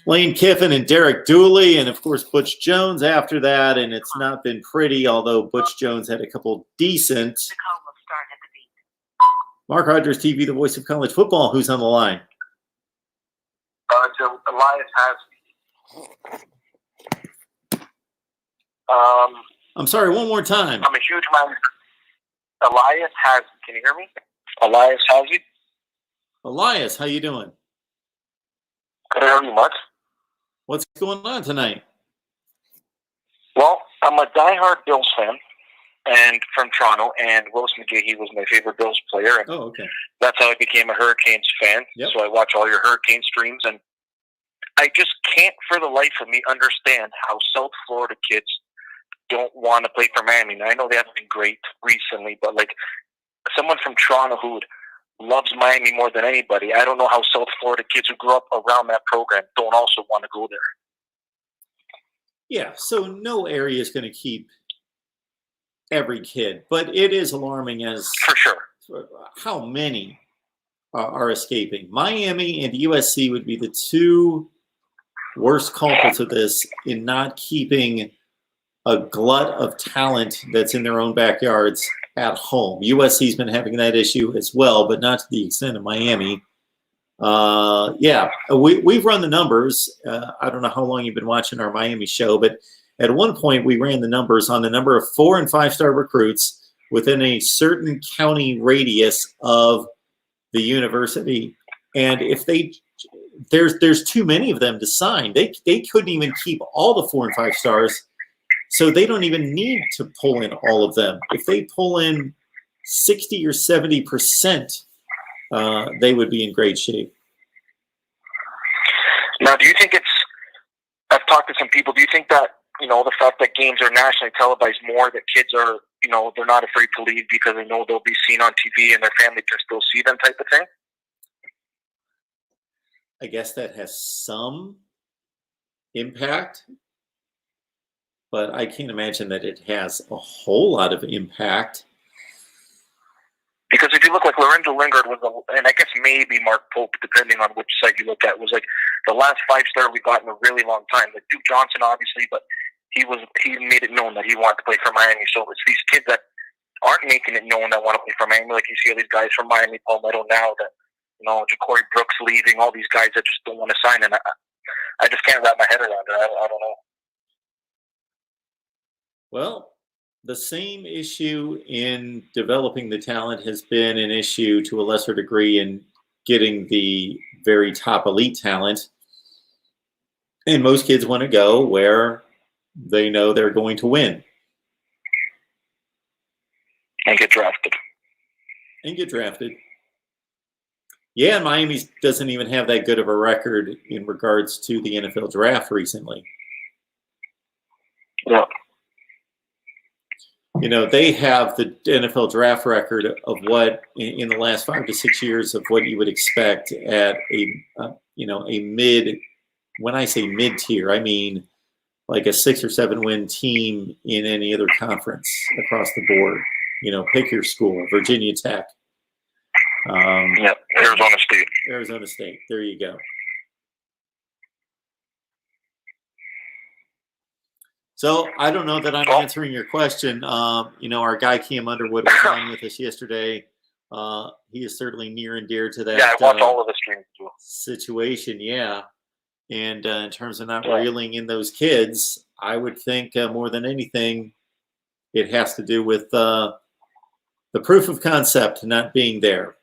[SPEAKER 1] Lane Kiffin and Derek Dooley, and of course Butch Jones after that, and it's not been pretty, although Butch Jones had a couple decent. Mark Rogers TV, the voice of college football. Who's on the line?
[SPEAKER 3] Elias Hasby.
[SPEAKER 1] I'm sorry, one more time.
[SPEAKER 3] I'm a huge man. Elias Hasby. Can you hear me? Elias Hasby.
[SPEAKER 1] Elias, how you doing?
[SPEAKER 3] Could I hear you much?
[SPEAKER 1] What's going on tonight?
[SPEAKER 3] Well, I'm a diehard Bills fan, and from Toronto, and Willis McGahee was my favorite Bills player. And
[SPEAKER 1] okay.
[SPEAKER 3] That's how I became a Hurricanes fan.
[SPEAKER 1] Yep.
[SPEAKER 3] So I watch all your Hurricane streams, and I just can't for the life of me understand how South Florida kids don't want to play for Miami. Now, I know they haven't been great recently, but like someone from Toronto who loves Miami more than anybody, I don't know how South Florida kids who grew up around that program don't also want to go there.
[SPEAKER 1] Yeah, so no area is going to keep every kid, but it is alarming as
[SPEAKER 3] for sure
[SPEAKER 1] how many are escaping. Miami and USC would be the two worst culprits of this in not keeping a glut of talent that's in their own backyards at home. USC's been having that issue as well, but not to the extent of Miami. We've run the numbers. I don't know how long you've been watching our Miami show, but at one point we ran the numbers on the number of 4- and 5-star recruits within a certain county radius of the university. And if there's too many of them to sign, they couldn't even keep all the 4- and 5 stars. So they don't even need to pull in all of them. If they pull in 60 or 70%, they would be in great shape.
[SPEAKER 3] Now, do you think I've talked to some people, do you think that
[SPEAKER 4] the fact that games are nationally televised more, that kids are, they're not afraid to leave because they know they'll be seen on TV and their family can still see them, type of thing?
[SPEAKER 1] I guess that has some impact, but I can't imagine that it has a whole lot of impact.
[SPEAKER 4] Because if you look, like Lorenzo Lingard was, and I guess maybe Mark Pope, depending on which site you look at, was like the last 5-star we got in a really long time. Like Duke Johnson, obviously, but he made it known that he wanted to play for Miami. So it's these kids that aren't making it known that want to play for Miami. Like you see all these guys from Miami, Palmetto now, that Ja'Cory Brooks leaving, all these guys that just don't want to sign, and I just can't wrap my head around it. I don't know.
[SPEAKER 1] Well, the same issue in developing the talent has been an issue to a lesser degree in getting the very top elite talent. And most kids want to go where they know they're going to win.
[SPEAKER 4] And get drafted.
[SPEAKER 1] Yeah, Miami doesn't even have that good of a record in regards to the NFL draft recently.
[SPEAKER 4] Yeah.
[SPEAKER 1] They have the NFL draft record of what in the last 5 to 6 years of what you would expect at a mid. When I say mid tier, I mean like a 6 or 7 win team in any other conference across the board. Pick your school, Virginia Tech. Arizona State. There you go. So I don't know that I'm answering your question. Our guy Cam Underwood was on with us yesterday. He is certainly near and dear to that.
[SPEAKER 4] Yeah, I watch all of the streams too.
[SPEAKER 1] Situation, yeah. And in terms of not reeling in those kids, I would think more than anything, it has to do with the proof of concept not being there.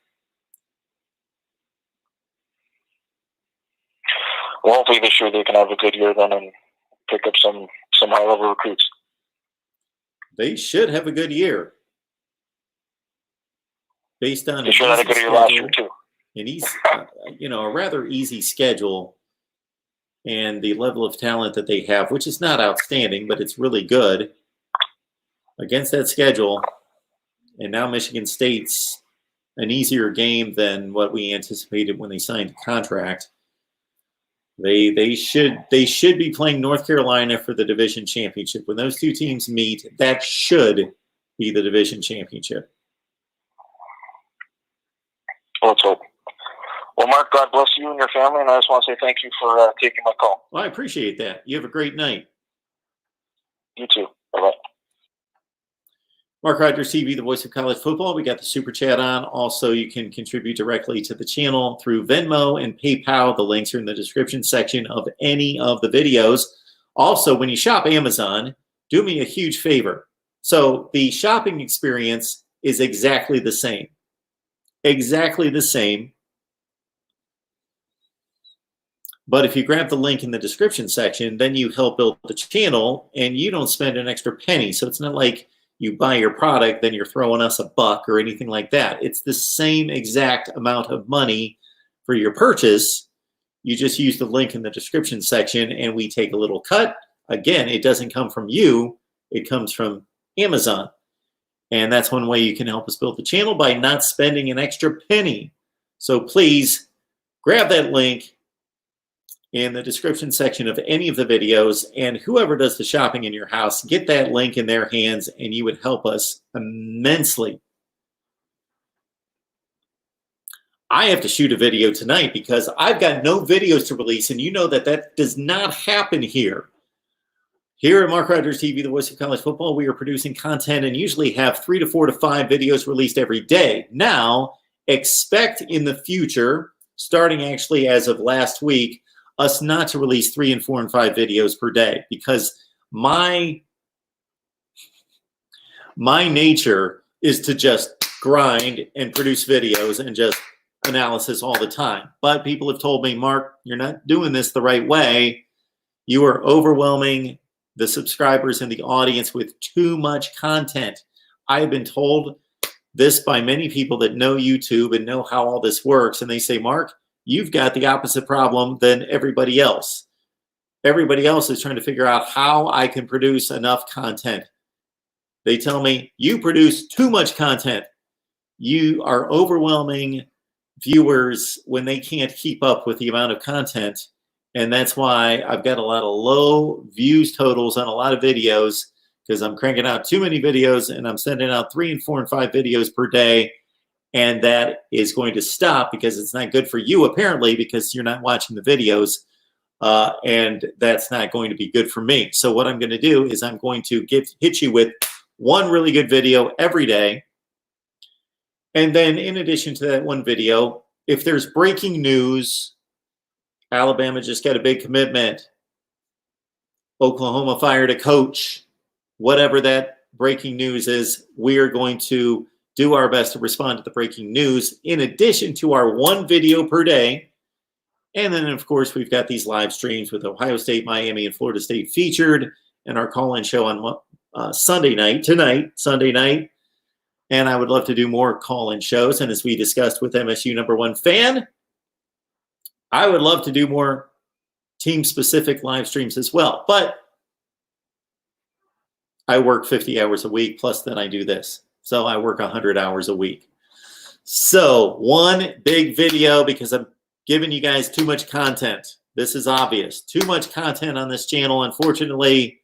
[SPEAKER 4] Well, hopefully this year they can have a good year then and pick up some high-level recruits.
[SPEAKER 1] They should have a good year. Based on
[SPEAKER 4] they should have a good year last year too.
[SPEAKER 1] A rather easy schedule, and the level of talent that they have, which is not outstanding, but it's really good against that schedule. And now Michigan State's an easier game than what we anticipated when they signed the contract. They should be playing North Carolina for the division championship. When those two teams meet, that should be the division championship.
[SPEAKER 4] Let's hope. Well, Mark, God bless you and your family, and I just want to say thank you for taking my call.
[SPEAKER 1] Well, I appreciate that. You have a great night.
[SPEAKER 4] You too. Bye-bye.
[SPEAKER 1] Mark Rogers TV, the voice of college football. We got the super chat on. Also, you can contribute directly to the channel through Venmo and PayPal. The links are in the description section of any of the videos. Also, when you shop Amazon, do me a huge favor. So the shopping experience is exactly the same. Exactly the same. But if you grab the link in the description section, then you help build the channel and you don't spend an extra penny. So it's not like you buy your product, then you're throwing us a buck or anything like that. It's the same exact amount of money for your purchase. You just use the link in the description section and we take a little cut. Again, it doesn't come from you. It comes from Amazon. And that's one way you can help us build the channel, by not spending an extra penny. So please grab that link in the description section of any of the videos, and whoever does the shopping in your house, get that link in their hands and you would help us immensely. I have to shoot a video tonight because I've got no videos to release, and you know that does not happen here. Here at Mark Rogers TV, the voice of college football, we are producing content and usually have 3 to 4 to 5 videos released every day. Now, expect in the future, starting actually as of last week, us not to release 3 and 4 and 5 videos per day, because my nature is to just grind and produce videos and just analysis all the time. But people have told me, Mark, you're not doing this the right way. You are overwhelming the subscribers and the audience with too much content. I have been told this by many people that know YouTube and know how all this works. And they say, Mark, you've got the opposite problem than everybody else. everybody else is trying to figure out how I can produce enough content. They tell me, you produce too much content. You are overwhelming viewers when they can't keep up with the amount of content. And that's why I've got a lot of low views totals on a lot of videos, because I'm cranking out too many videos and I'm sending out 3 and 4 and 5 videos per day. And that is going to stop because it's not good for you, apparently, because you're not watching the videos. And that's not going to be good for me. So what I'm going to do is I'm going to hit you with one really good video every day. And then in addition to that one video, if there's breaking news, Alabama just got a big commitment, Oklahoma fired a coach, whatever that breaking news is, we are going to do our best to respond to the breaking news in addition to our one video per day. And then, of course, we've got these live streams with Ohio State, Miami, and Florida State featured, and our call-in show on Sunday night, Sunday night. And I would love to do more call-in shows. And as we discussed with MSU #1 fan, I would love to do more team-specific live streams as well. But I work 50 hours a week, plus then I do this. So I work 100 hours a week. So one big video, because I'm giving you guys too much content. This is obvious. Too much content on this channel. Unfortunately,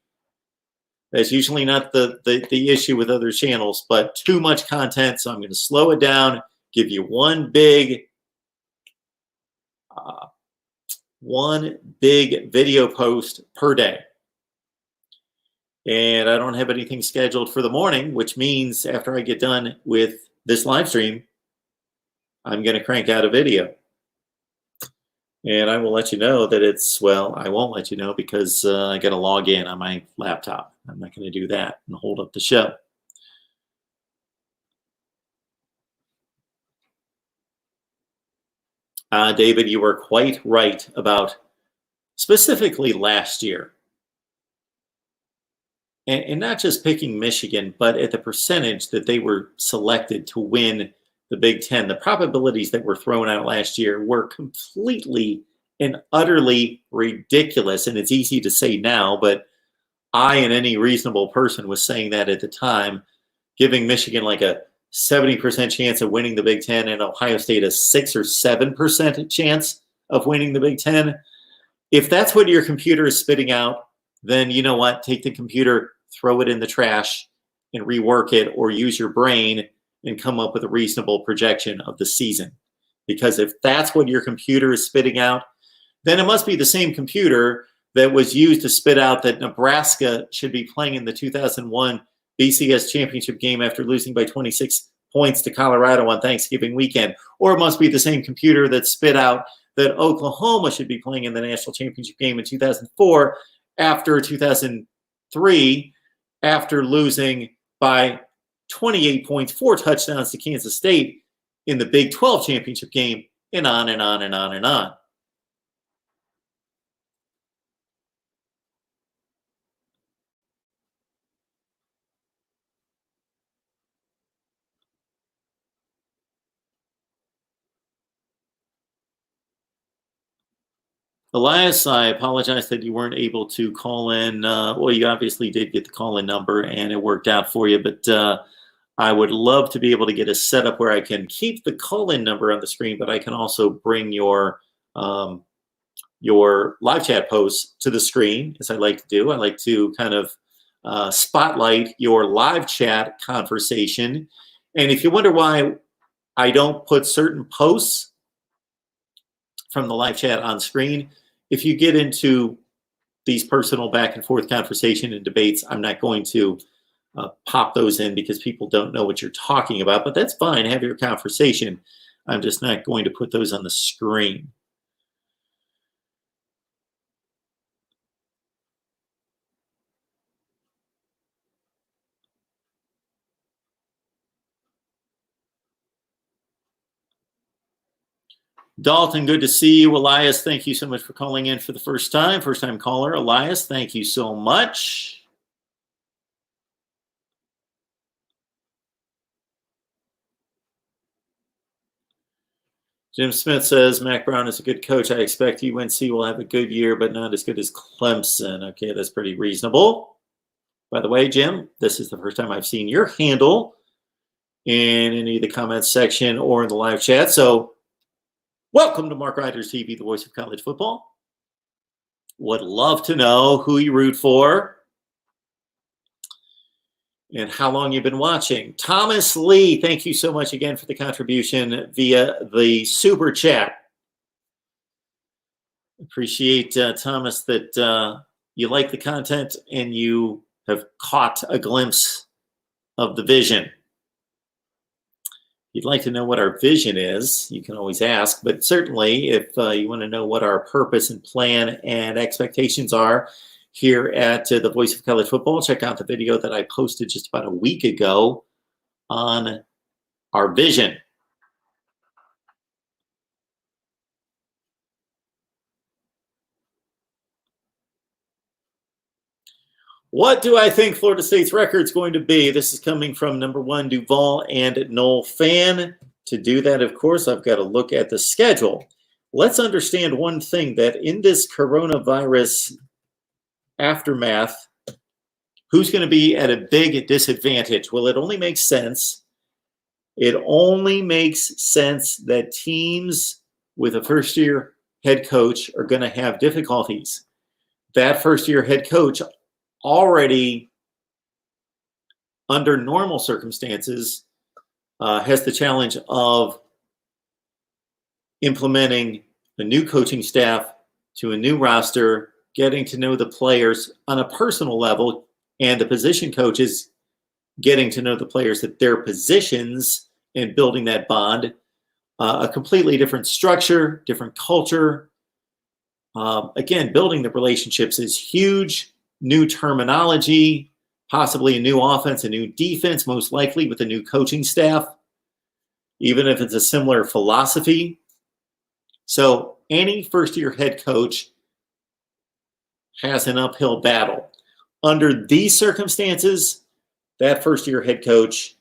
[SPEAKER 1] that's usually not the issue with other channels, but too much content. So I'm going to slow it down, give you one big video post per day. And I don't have anything scheduled for the morning, which means after I get done with this live stream, I'm going to crank out a video. And I will let you know that it's, well, I won't let you know because I got to log in on my laptop. I'm not going to do that and hold up the show. David, you were quite right about specifically last year. And not just picking Michigan, but at the percentage that they were selected to win the Big Ten. The probabilities that were thrown out last year were completely and utterly ridiculous. And it's easy to say now, but I and any reasonable person was saying that at the time, giving Michigan like a 70% chance of winning the Big Ten and Ohio State a 6 or 7% chance of winning the Big Ten. If that's what your computer is spitting out, then you know what? Take the computer, throw it in the trash, and rework it, or use your brain and come up with a reasonable projection of the season. Because if that's what your computer is spitting out, then it must be the same computer that was used to spit out that Nebraska should be playing in the 2001 BCS championship game after losing by 26 points to Colorado on Thanksgiving weekend. Or it must be the same computer that spit out that Oklahoma should be playing in the national championship game in 2004 after 2003, after losing by 28 points, 4 touchdowns to Kansas State in the Big 12 championship game, and on and on and on and on. Elias, I apologize that you weren't able to call in. Well, you obviously did get the call-in number, and it worked out for you. But I would love to be able to get a setup where I can keep the call-in number on the screen, but I can also bring your live chat posts to the screen, as I like to do. I like to kind of spotlight your live chat conversation. And if you wonder why I don't put certain posts from the live chat on screen, if you get into these personal back and forth conversation and debates, I'm not going to pop those in because people don't know what you're talking about, but that's fine. Have your conversation. I'm just not going to put those on the screen. Dalton, good to see you. Elias, thank you so much for calling in for the first time. First-time caller, Elias, thank you so much. Jim Smith says, Mac Brown is a good coach. I expect UNC will have a good year, but not as good as Clemson. Okay, that's pretty reasonable. By the way, Jim, this is the first time I've seen your handle in any of the comments section or in the live chat. So welcome to Mark Riders TV, the voice of college football. Would love to know who you root for and how long you've been watching. Thomas Lee, thank you so much again for the contribution via the super chat. Appreciate, Thomas, that you like the content and you have caught a glimpse of the vision. If you'd like to know what our vision is, you can always ask, but certainly if you want to know what our purpose and plan and expectations are here at the Voice of College Football, check out the video that I posted just about a week ago on our vision. What do I think Florida State's record is going to be? This is coming from number one Duval and Noel Fan. To do that, of course, I've got to look at the schedule. Let's understand one thing, that in this coronavirus aftermath, who's going to be at a big disadvantage? Well, it only makes sense. It only makes sense that teams with a first-year head coach are going to have difficulties. That first-year head coach already, under normal circumstances, has the challenge of implementing a new coaching staff to a new roster, getting to know the players on a personal level, and the position coaches getting to know the players at their positions and building that bond. A completely different structure, different culture. Again, building the relationships is huge. New terminology, possibly a new offense, a new defense, most likely with a new coaching staff, even if it's a similar philosophy. So any first-year head coach has an uphill battle. Under these circumstances, that first-year head coach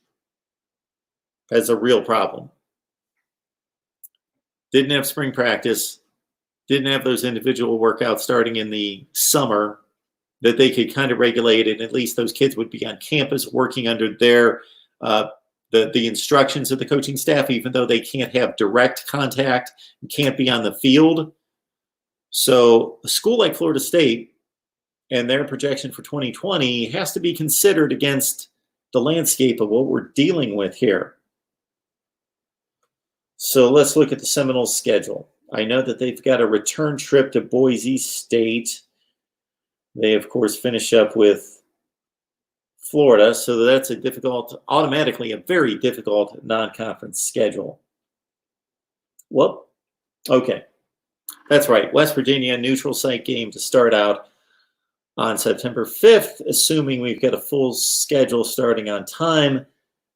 [SPEAKER 1] has a real problem. Didn't have spring practice, didn't have those individual workouts starting in the summer that they could kind of regulate, and at least those kids would be on campus working under their the instructions of the coaching staff, even though they can't have direct contact and can't be on the field. So a school like Florida State and their projection for 2020 has to be considered against the landscape of what we're dealing with here. So let's look at the Seminoles' schedule. I know that they've got a return trip to Boise State. They, of course, finish up with Florida, so that's automatically a very difficult non-conference schedule. Whoop. Okay. That's right. West Virginia, neutral site game to start out on September 5th, assuming we've got a full schedule starting on time.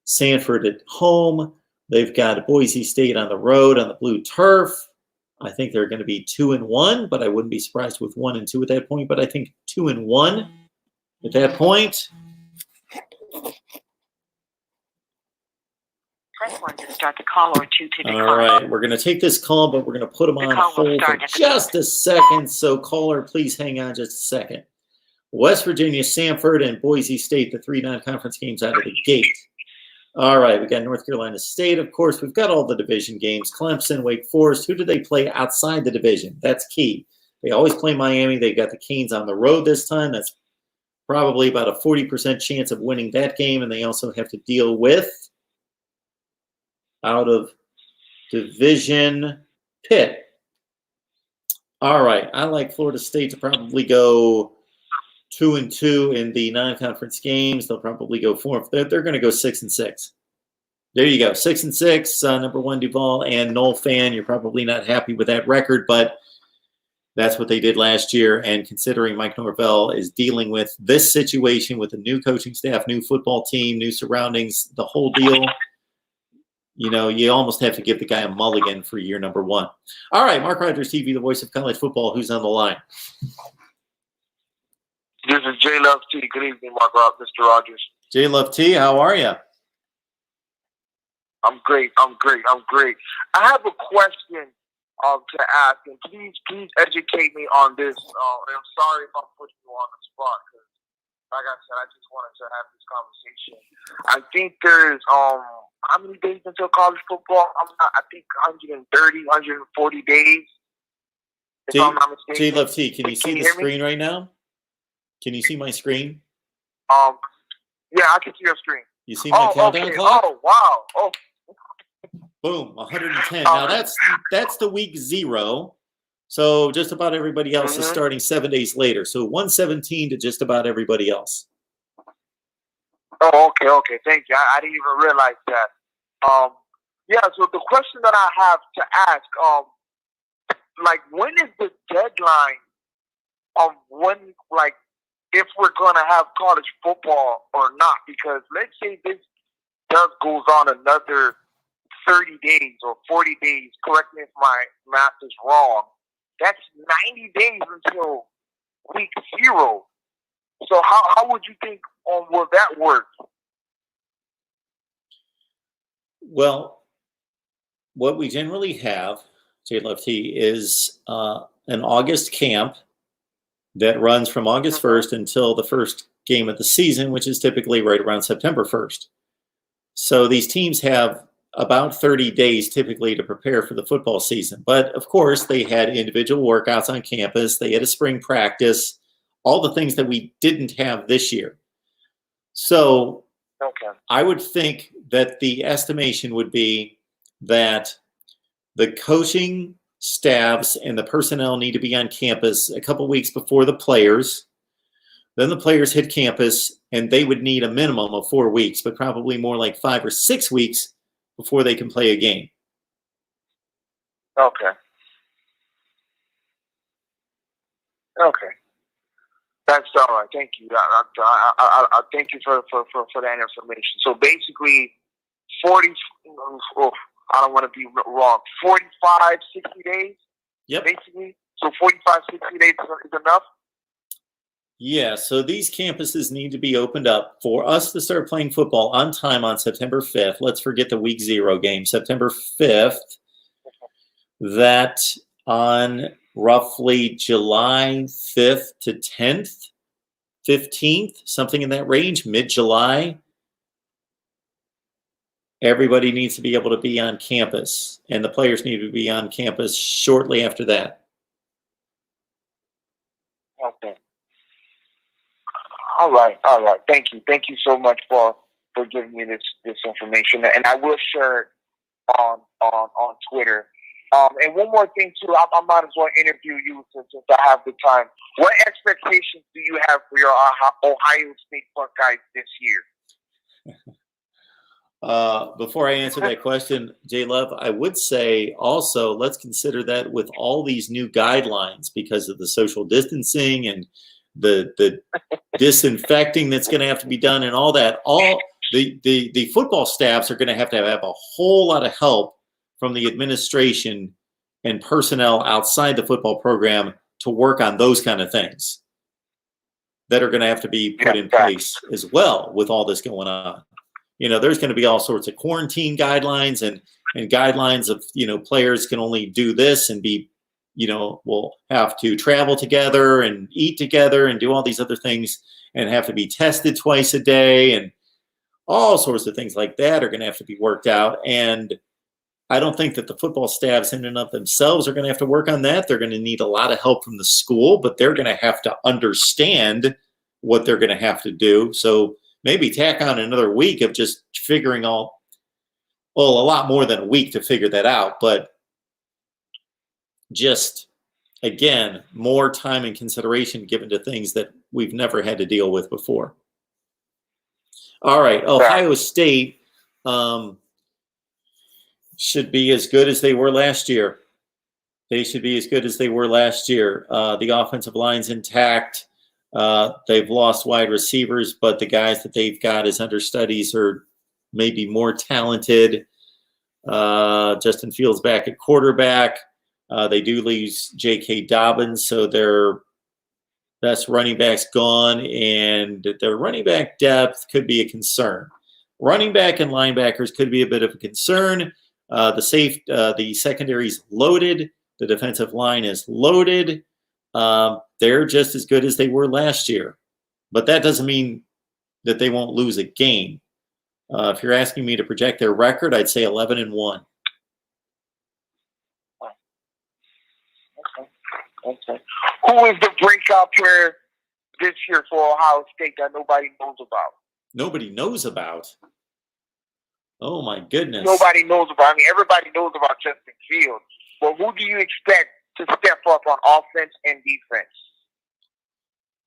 [SPEAKER 1] Sanford at home. They've got Boise State on the road on the blue turf. I think they're going to be 2-1, but I wouldn't be surprised with 1-2 at that point. But I think 2-1 at that point.
[SPEAKER 5] Press 1 to start the call or 2 to decline.
[SPEAKER 1] All right, we're going to take this call, but we're going to put them on hold for just a second. So caller, please hang on just a second. West Virginia, Sanford, and Boise State, the 3 non-conference games out of the gate. All right, we got North Carolina State, of course. We've got all the division games. Clemson, Wake Forest. Who do they play outside the division? That's key. They always play Miami. They got the Canes on the road this time. That's probably about a 40% chance of winning that game. And they also have to deal with out of division Pitt. All right, I like Florida State to probably go 2-2 in the non-conference games. They'll probably go 4. They're going to go 6-6. There you go, 6-6. Number one Duval and Noel Fan. You're probably not happy with that record, but that's what they did last year. And considering Mike Norvell is dealing with this situation with a new coaching staff, new football team, new surroundings, the whole deal, you know, you almost have to give the guy a mulligan for year number 1. All right, Mark Rogers TV, the voice of college football. Who's on the line?
[SPEAKER 3] This is J Love T. Good evening, Mr. Rogers.
[SPEAKER 1] J Love T, how are you?
[SPEAKER 6] I'm great. I'm great. I'm great. I have a question to ask, and please educate me on this. And I'm sorry if I'm putting you on the spot, because, like I said, I just wanted to have this conversation. I think there's how many days until college football? I think 130, 140 days. If I'm not mistaken.
[SPEAKER 1] Love T, can you see the screen right now? Can you see my screen?
[SPEAKER 6] Yeah, I can see your screen.
[SPEAKER 1] You see my countdown clock?
[SPEAKER 6] Oh, wow. Oh.
[SPEAKER 1] Boom, 110. Now that's the week 0. So just about everybody else is starting 7 days later. So 117 to just about everybody else.
[SPEAKER 6] Oh, okay. Thank you. I didn't even realize that. Yeah, so the question that I have to ask, like, when is the deadline of when, like, if we're going to have college football or not? Because let's say this goes on another 30 days or 40 days. Correct me if my math is wrong. That's 90 days until week 0. So how would you think will that work?
[SPEAKER 1] Well, what we generally have, J Love T, is an August camp that runs from August 1st until the first game of the season, which is typically right around September 1st. So these teams have about 30 days typically to prepare for the football season. But of course, they had individual workouts on campus. They had a spring practice, all the things that we didn't have this year. So I would think that the estimation would be that the coaching staffs and the personnel need to be on campus a couple weeks before the players. Then the players hit campus, and they would need a minimum of 4 weeks, but probably more like 5 or 6 weeks before they can play a game.
[SPEAKER 6] Okay. That's all right. Thank you. I thank you for that information. So basically, 40. I don't want to be wrong. 45, 60 days.
[SPEAKER 1] Yep.
[SPEAKER 6] Basically, so 45, 60 days is enough.
[SPEAKER 1] Yeah. So these campuses need to be opened up for us to start playing football on time on September 5th. Let's forget the week 0 game. September 5th. That on roughly July 5th to 10th, 15th, something in that range, mid-July, everybody needs to be able to be on campus, and the players need to be on campus shortly after that.
[SPEAKER 6] Okay. All right. Thank you so much for giving me this information, and I will share it on Twitter. And one more thing too, I might as well interview you since I have the time. What expectations do you have for your Ohio State Buckeyes this year?
[SPEAKER 1] Before I answer that question, J Love, I would say also let's consider that with all these new guidelines because of the social distancing and the disinfecting that's going to have to be done and all that, all the football staffs are going to have a whole lot of help from the administration and personnel outside the football program to work on those kind of things that are going to have to be put in place as well with all this going on. You know, there's going to be all sorts of quarantine guidelines and guidelines of, players can only do this and be, will have to travel together and eat together and do all these other things and have to be tested twice a day, and all sorts of things like that are going to have to be worked out. And I don't think that the football staffs in and of themselves are going to have to work on that. They're going to need a lot of help from the school, but they're going to have to understand what they're going to have to do. So maybe tack on another week of just figuring a lot more than a week to figure that out. But just, again, more time and consideration given to things that we've never had to deal with before. All right, Ohio State should be as good as they were last year. They should be as good as they were last year. The offensive line's intact. They've lost wide receivers, but the guys that they've got as understudies are maybe more talented. Justin Fields back at quarterback. They do lose J.K. Dobbins, so their best running back's gone, and their running back depth could be a concern. Running back and linebackers could be a bit of a concern. The secondary's loaded. The defensive line is loaded. They're just as good as they were last year. But that doesn't mean that they won't lose a game. If you're asking me to project their record, I'd say 11-1.
[SPEAKER 6] Okay. Who is the breakout player this year for Ohio State that nobody knows about?
[SPEAKER 1] Nobody knows about. Oh my goodness.
[SPEAKER 6] Nobody knows about. I mean, everybody knows about Justin Fields. But who do you expect to step up on offense and defense?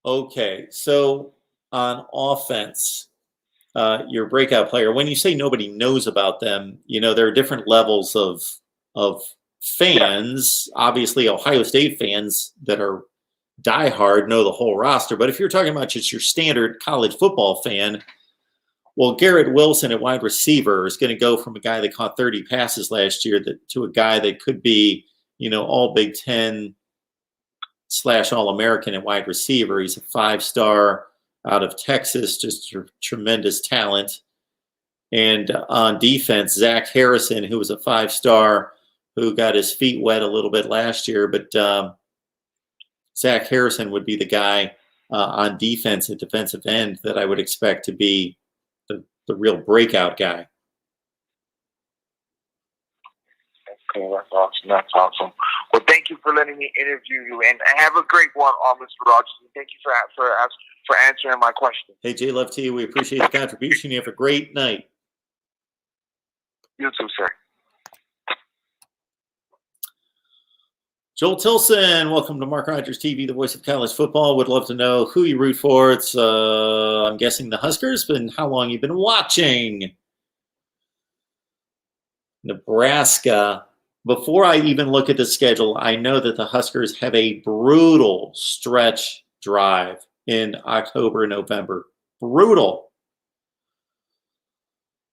[SPEAKER 1] Okay, so on offense, your breakout player, when you say nobody knows about them, there are different levels of fans. Yeah. Obviously, Ohio State fans that are diehard know the whole roster. But if you're talking about just your standard college football fan, well, Garrett Wilson at wide receiver is going to go from a guy that caught 30 passes last year to a guy that could be, all Big Ten / All-American at wide receiver. He's a 5-star out of Texas, just tremendous talent. And on defense, Zach Harrison, who was a 5-star, who got his feet wet a little bit last year. But Zach Harrison would be the guy on defense at defensive end that I would expect to be the real breakout guy.
[SPEAKER 6] Okay, that's awesome. Well, thank you for letting me interview you, and have a great one, Mr. Rogers. Thank you for answering my question.
[SPEAKER 1] Hey, Jay, love to you. We appreciate the contribution. You have a great night.
[SPEAKER 6] You too, sir.
[SPEAKER 1] Joel Tilson, welcome to Mark Rogers TV, the voice of college football. Would love to know who you root for. It's, I'm guessing, the Huskers, and how long you've been watching. Nebraska. Before I even look at the schedule, I know that the Huskers have a brutal stretch drive in October and November. Brutal.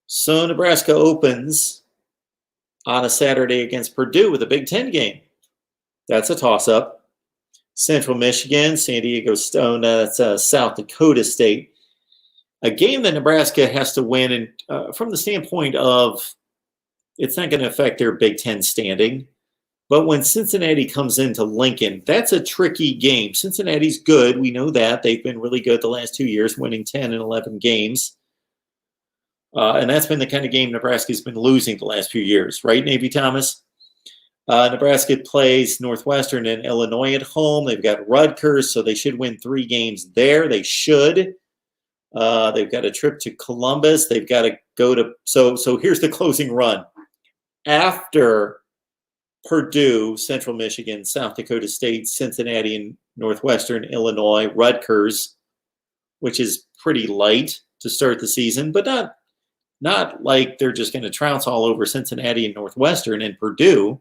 [SPEAKER 1] So Nebraska opens on a Saturday against Purdue with a Big Ten game. That's a toss-up. Central Michigan, San Diego State, that's South Dakota State. A game that Nebraska has to win, and from the standpoint of it's not going to affect their Big Ten standing. But when Cincinnati comes into Lincoln, that's a tricky game. Cincinnati's good. We know that. They've been really good the last 2 years, winning 10 and 11 games. And that's been the kind of game Nebraska's been losing the last few years, right, Navy Thomas? Nebraska plays Northwestern and Illinois at home. They've got Rutgers, so they should win 3 games there. They should. They've got a trip to Columbus. They've got to go to – so here's the closing run. After Purdue, Central Michigan, South Dakota State, Cincinnati, and Northwestern, Illinois, Rutgers, which is pretty light to start the season, but not like they're just going to trounce all over Cincinnati and Northwestern and Purdue.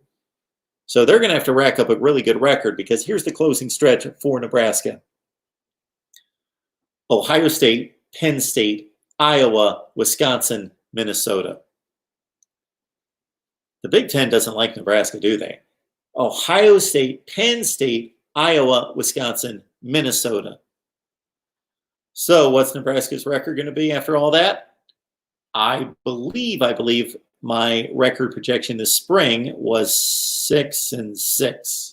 [SPEAKER 1] So they're going to have to rack up a really good record, because here's the closing stretch for Nebraska. Ohio State, Penn State, Iowa, Wisconsin, Minnesota. The Big Ten doesn't like Nebraska, do they? Ohio State, Penn State, Iowa, Wisconsin, Minnesota. So what's Nebraska's record going to be after all that? I believe my record projection this spring was 6-6.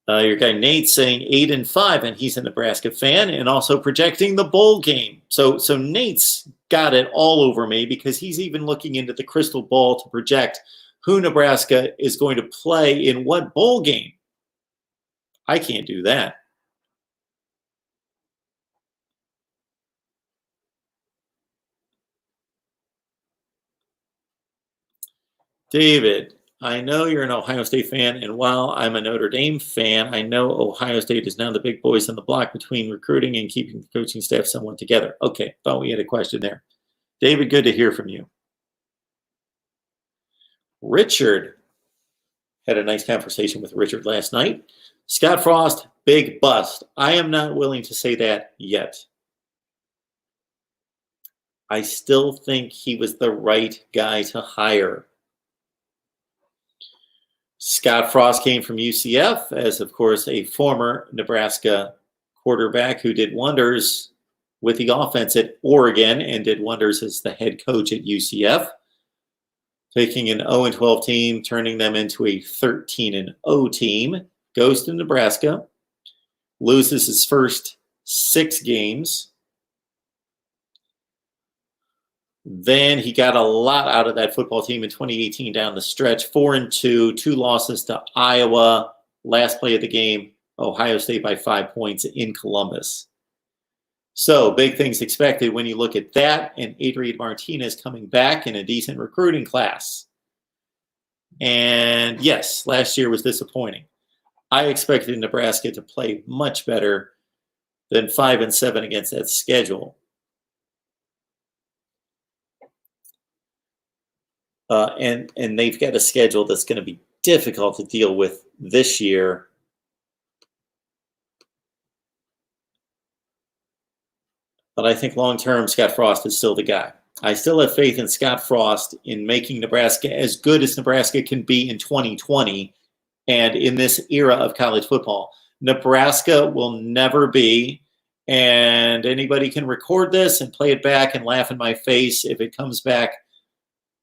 [SPEAKER 1] Your guy Nate saying 8-5, and he's a Nebraska fan, and also projecting the bowl game. So Nate's got it all over me, because he's even looking into the crystal ball to project who Nebraska is going to play in what bowl game. I can't do that. David, I know you're an Ohio State fan, and while I'm a Notre Dame fan, I know Ohio State is now the big boys on the block between recruiting and keeping the coaching staff somewhat together. Okay, thought we had a question there. David, good to hear from you. Richard, had a nice conversation with Richard last night. Scott Frost, big bust. I am not willing to say that yet. I still think he was the right guy to hire. Scott Frost came from UCF as, of course, a former Nebraska quarterback who did wonders with the offense at Oregon and did wonders as the head coach at UCF, taking an 0-12 team, turning them into a 13-0 team, goes to Nebraska, loses his first 6 games. Then he got a lot out of that football team in 2018 down the stretch, 4-2, 2 losses to Iowa. Last play of the game, Ohio State by 5 points in Columbus. So big things expected when you look at that, and Adrian Martinez coming back in a decent recruiting class. And yes, last year was disappointing. I expected Nebraska to play much better than 5-7 against that schedule. And they've got a schedule that's going to be difficult to deal with this year. But I think long-term, Scott Frost is still the guy. I still have faith in Scott Frost in making Nebraska as good as Nebraska can be in 2020 and in this era of college football. Nebraska will never be, and anybody can record this and play it back and laugh in my face if it comes back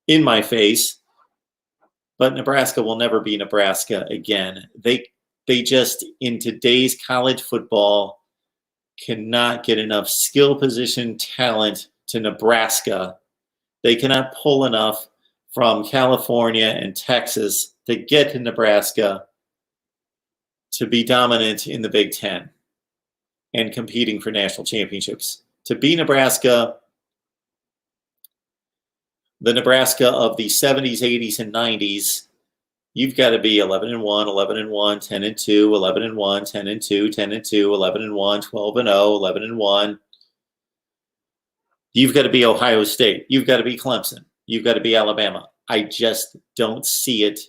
[SPEAKER 1] in my face, but Nebraska will never be Nebraska again. They just, in today's college football, cannot get enough skill position talent to Nebraska. They cannot pull enough from California and Texas to get to Nebraska to be dominant in the Big Ten and competing for national championships. To be Nebraska, the Nebraska of the 70s, 80s, and 90s, you've got to be 11-1, 11-1, 10-2, 11-1, 10-2, 10-2, 11-1, 12-0, 11-1. You've got to be Ohio State. You've got to be Clemson. You've got to be Alabama. I just don't see it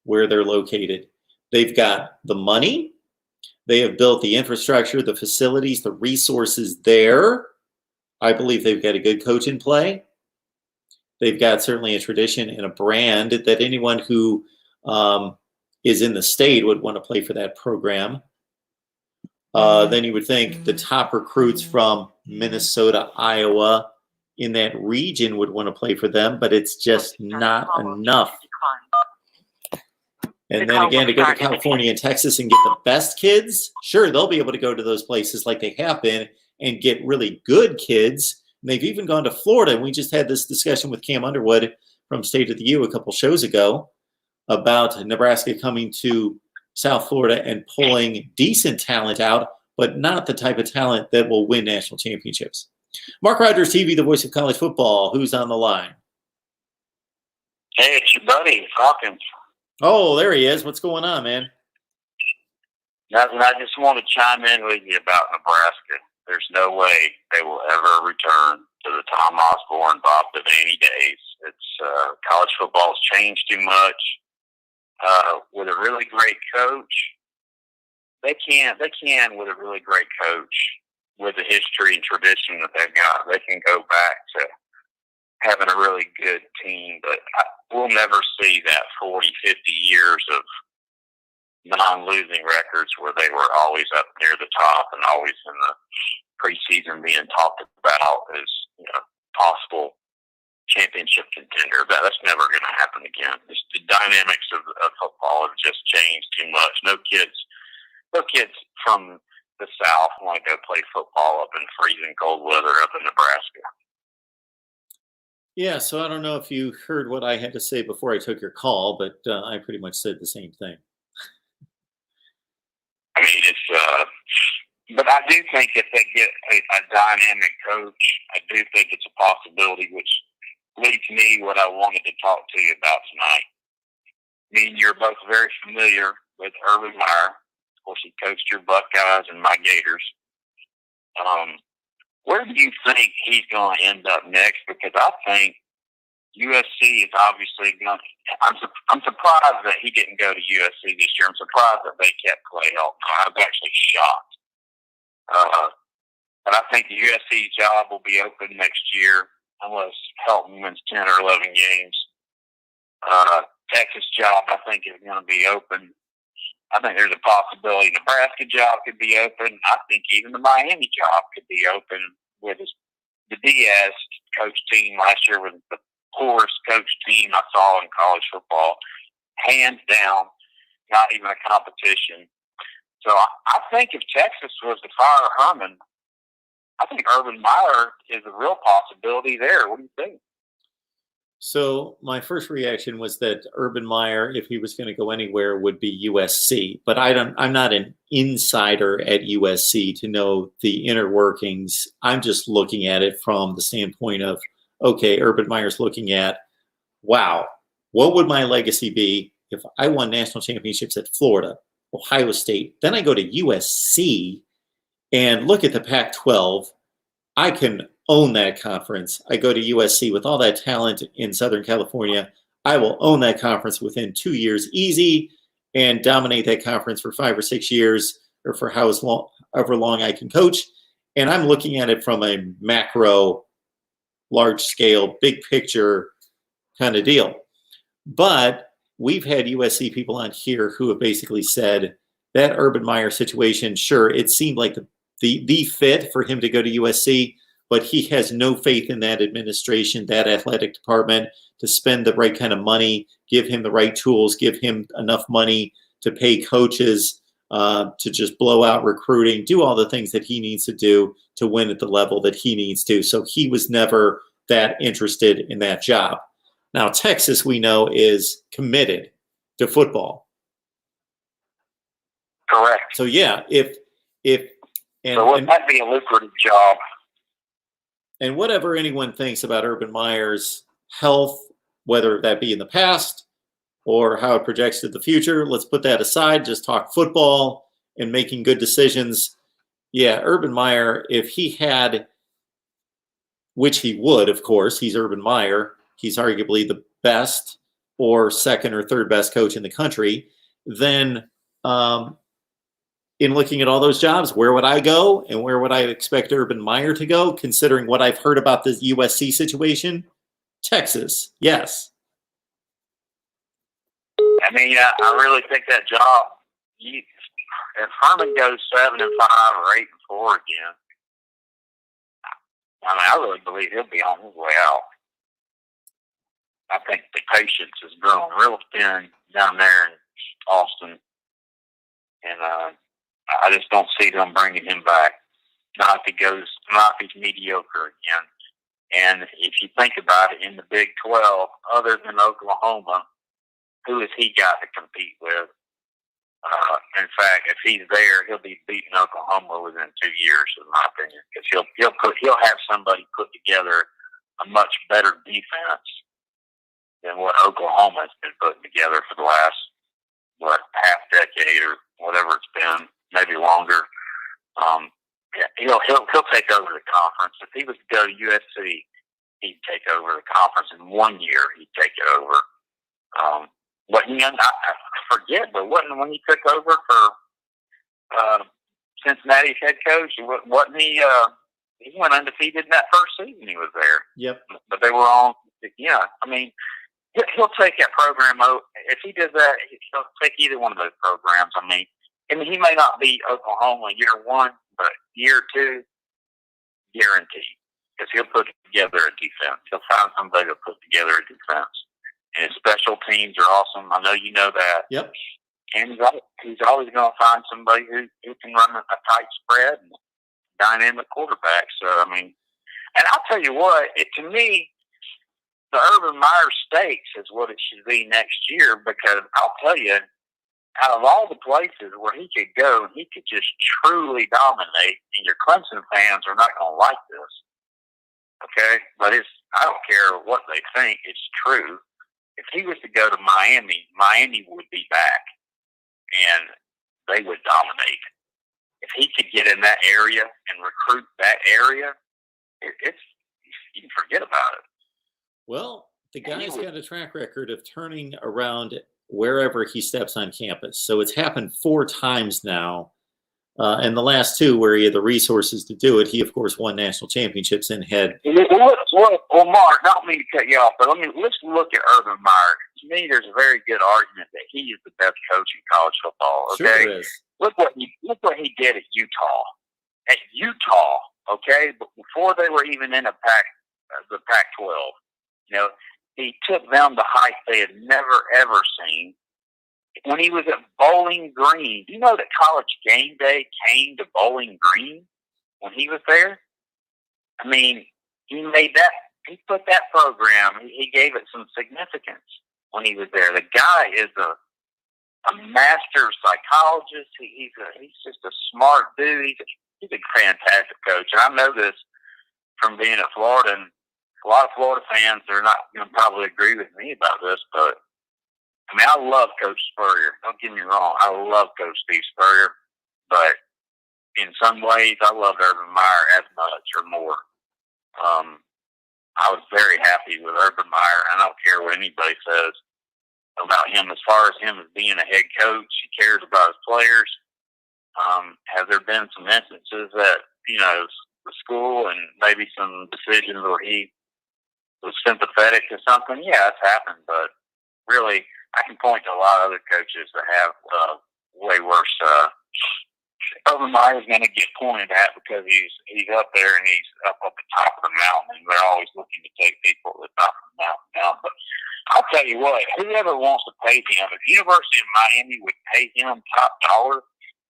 [SPEAKER 1] where they're located. They've got the money. They have built the infrastructure, the facilities, the resources there. I believe they've got a good coach in play. They've got certainly a tradition and a brand that anyone who is in the state would want to play for that program. Then you would think the top recruits from Minnesota, Iowa in that region would want to play for them, but it's just not enough. And then again, to go to California and Texas and get the best kids, sure, they'll be able to go to those places like they have been and get really good kids. And they've even gone to Florida. And we just had this discussion with Cam Underwood from State of the U a couple shows ago about Nebraska coming to South Florida and pulling decent talent out, but not the type of talent that will win national championships. Mark Rogers TV, the voice of college football. Who's on the line?
[SPEAKER 7] Hey, it's your buddy, Hawkins.
[SPEAKER 1] Oh, there he is. What's going on, man?
[SPEAKER 7] Nothing. I just want to chime in with you about Nebraska. There's no way they will ever return to the Tom Osborne, Bob Devaney days. It's college football's changed too much. With a really great coach, they can with a really great coach with the history and tradition that they've got. They can go back to having a really good team, but we'll never see that 40, 50 years of non-losing records where they were always up near the top and always in the preseason being talked about as, possible championship contender. That's never going to happen again. The dynamics of football have just changed too much. No kids from the South want to go play football up in freezing cold weather up in Nebraska.
[SPEAKER 1] Yeah, so I don't know if you heard what I had to say before I took your call, but I pretty much said the same thing.
[SPEAKER 7] I mean, but I do think if they get a dynamic coach, I do think it's a possibility, which leads me what I wanted to talk to you about tonight. I mean, you're both very familiar with Urban Meyer. Of course, he coached your Buckeyes and my Gators. Where do you think he's going to end up next? Because I think USC is obviously going to – I'm surprised that he didn't go to USC this year. I'm surprised that they kept Clay Helton. I was actually shocked. But I think the USC job will be open next year unless Helton wins 10 or 11 games. Texas job, I think, is going to be open. I think there's a possibility Nebraska job could be open. I think even the Miami job could be open with the Diaz coach team last year was the poorest coach team I saw in college football. Hands down, not even a competition. So I think if Texas was to fire Herman, I think Urban Meyer is a real possibility there. What do you think?
[SPEAKER 1] So my first reaction was that Urban Meyer, if he was going to go anywhere, would be USC. But I'm not an insider at USC to know the inner workings. I'm just looking at it from the standpoint of, okay, Urban Meyer's looking at, wow, what would my legacy be if I won national championships at Florida, Ohio State? Then I go to USC and look at the Pac-12. I can own that conference. I go to USC with all that talent in Southern California. I will own that conference within 2 years easy and dominate that conference for 5 or 6 years or for however long I can coach. And I'm looking at it from a macro, large scale, big picture kind of deal. But we've had USC people on here who have basically said that Urban Meyer situation, sure, it seemed like the fit for him to go to USC, but he has no faith in that administration, that athletic department, to spend the right kind of money, give him the right tools, give him enough money to pay coaches, to just blow out recruiting, do all the things that he needs to do to win at the level that he needs to. So he was never that interested in that job. Now, Texas, we know, is committed to football.
[SPEAKER 7] Correct.
[SPEAKER 1] So, yeah,
[SPEAKER 7] so it might be a lucrative job.
[SPEAKER 1] And whatever anyone thinks about Urban Meyer's health, whether that be in the past or how it projects to the future, let's put that aside. Just talk football and making good decisions. Yeah, Urban Meyer, if he had, which he would, of course, he's Urban Meyer. He's arguably the best or second or third best coach in the country. Then in looking at all those jobs, where would I go and where would I expect Urban Meyer to go, considering what I've heard about the USC situation? Texas, yes.
[SPEAKER 7] I mean, I really think that job, if Herman goes 7-5 or 8-4 again, I mean, I really believe he'll be on his way out. I think the patience is growing real thin down there in Austin. And I just don't see them bringing him back. Not if he's mediocre again. And if you think about it, in the Big 12, other than Oklahoma, who has he got to compete with? In fact, if he's there, he'll be beating Oklahoma within 2 years, in my opinion, because he'll have somebody put together a much better defense than what Oklahoma has been putting together for the last half decade or whatever it's been, maybe longer. He'll take over the conference. If he was to go to USC, he'd take over the conference in 1 year. He'd take it over. I forget, but when he took over for Cincinnati's head coach, wasn't he? He went undefeated in that first season he was there.
[SPEAKER 1] Yep.
[SPEAKER 7] But they were all, yeah. I mean, he'll take that program out. If he does that, he'll take either one of those programs. I mean, he may not be Oklahoma year one, but year two, guaranteed. Because he'll put together a defense. He'll find somebody to put together a defense. And his special teams are awesome. I know you know that.
[SPEAKER 1] Yep.
[SPEAKER 7] And he's always going to find somebody who can run a tight spread and dynamic quarterback. So, I mean, and I'll tell you what, to me, the Urban Meyer Stakes is what it should be next year, because I'll tell you, out of all the places where he could go, he could just truly dominate, and your Clemson fans are not going to like this. Okay? But I don't care what they think, it's true. If he was to go to Miami, Miami would be back, and they would dominate. If he could get in that area and recruit that area, you can forget about it.
[SPEAKER 1] Well, the guy's got a track record of turning around wherever he steps on campus. So it's happened 4 times now. And the last 2 where he had the resources to do it, he, of course, won national championships and had...
[SPEAKER 7] Well, Mark, I don't mean to cut you off, but let's look at Urban Meyer. to me, there's a very good argument that he is the best coach in college football. Okay,
[SPEAKER 1] Sure it is.
[SPEAKER 7] look what he did at Utah. At Utah, okay, but before they were even in the Pac-12, you know, he took them to heights they had never ever seen. When he was at Bowling Green, you know that College Game Day came to Bowling Green when he was there? I mean, he put that program, he gave it some significance when he was there. The guy is a master psychologist. He's just a smart dude. He's a fantastic coach. And I know this from being at Florida, and a lot of Florida fans are not going to probably agree with me about this, but I mean, I love Coach Spurrier. Don't get me wrong. I love Coach Steve Spurrier, but in some ways, I love Urban Meyer as much or more. I was very happy with Urban Meyer. I don't care what anybody says about him. As far as him as being a head coach, he cares about his players. Have there been some instances that, you know, the school and maybe some decisions where he was sympathetic to something? Yeah, it's happened, but really, I can point to a lot of other coaches that have way worse. Urban Meyer's going to get pointed at because he's up there and he's up at the top of the mountain, and they're always looking to take people to the top of the mountain down. But I'll tell you what, whoever wants to pay him, if the University of Miami would pay him top dollar,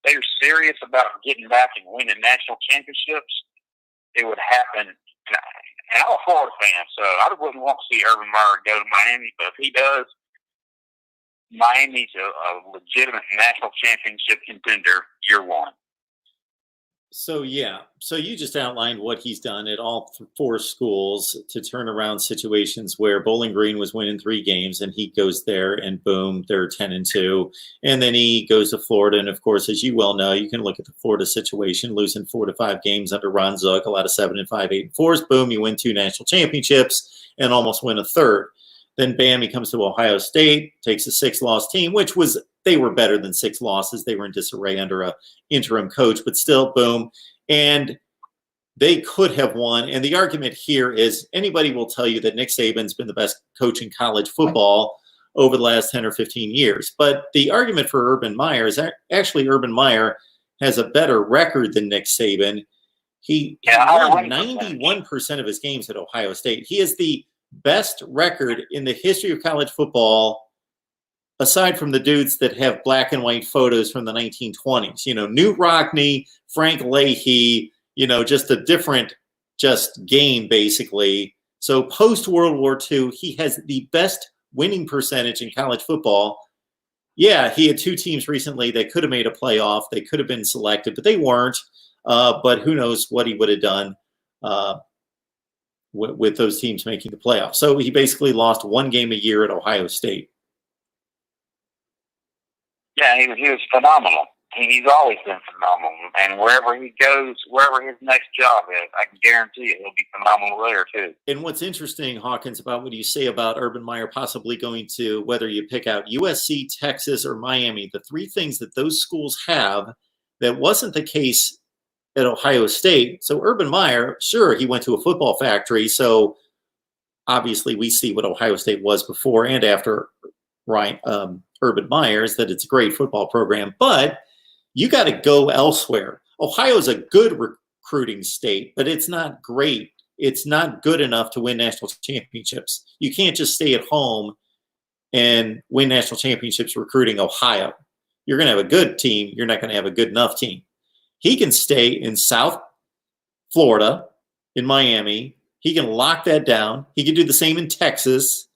[SPEAKER 7] they're serious about getting back and winning national championships, it would happen. And I'm a Florida fan, so I wouldn't want to see Urban Meyer go to Miami, but if he does, Miami's a legitimate national championship contender year one.
[SPEAKER 1] So, yeah. So you just outlined what he's done at all four schools to turn around situations where Bowling Green was winning 3 games and he goes there and boom, they're 10-2. And then he goes to Florida. And of course, as you well know, you can look at the Florida situation, losing 4 to 5 games under Ron Zook, a lot of 7-5, 8-4s. Boom, you win 2 national championships and almost win a third. Then bam, he comes to Ohio State, takes a 6-loss team, which was, they were better than 6 losses. They were in disarray under a interim coach, but still, boom. And they could have won. And the argument here is anybody will tell you that Nick Saban's been the best coach in college football over the last 10 or 15 years. But the argument for Urban Meyer is actually Urban Meyer has a better record than Nick Saban. He won 91% of his games at Ohio State. He is the best record in the history of college football, aside from the dudes that have black and white photos from the 1920s. You know, Newt Rockne, Frank Leahy, you know, just a different game, basically. So post-World War II, he has the best winning percentage in college football. Yeah, he had 2 teams recently that could have made a playoff. They could have been selected, but they weren't. But who knows what he would have done with those teams making the playoffs. So he basically lost 1 game a year at Ohio State.
[SPEAKER 7] Yeah, he was phenomenal. He's always been phenomenal. And wherever he goes, wherever his next job is, I can guarantee it, he'll be phenomenal there too.
[SPEAKER 1] And what's interesting, Hawkins, about what you say about Urban Meyer possibly going to, whether you pick out USC, Texas, or Miami, the 3 things that those schools have that wasn't the case at Ohio State. So Urban Meyer, sure, he went to a football factory. So obviously we see what Ohio State was before and after Urban Meyer's, that it's a great football program. But you got to go elsewhere. Ohio is a good recruiting state, but it's not great. It's not good enough to win national championships. You can't just stay at home and win national championships recruiting Ohio. You're going to have a good team. You're not going to have a good enough team. He can stay in South Florida, in Miami. He can lock that down. He can do the same in Texas.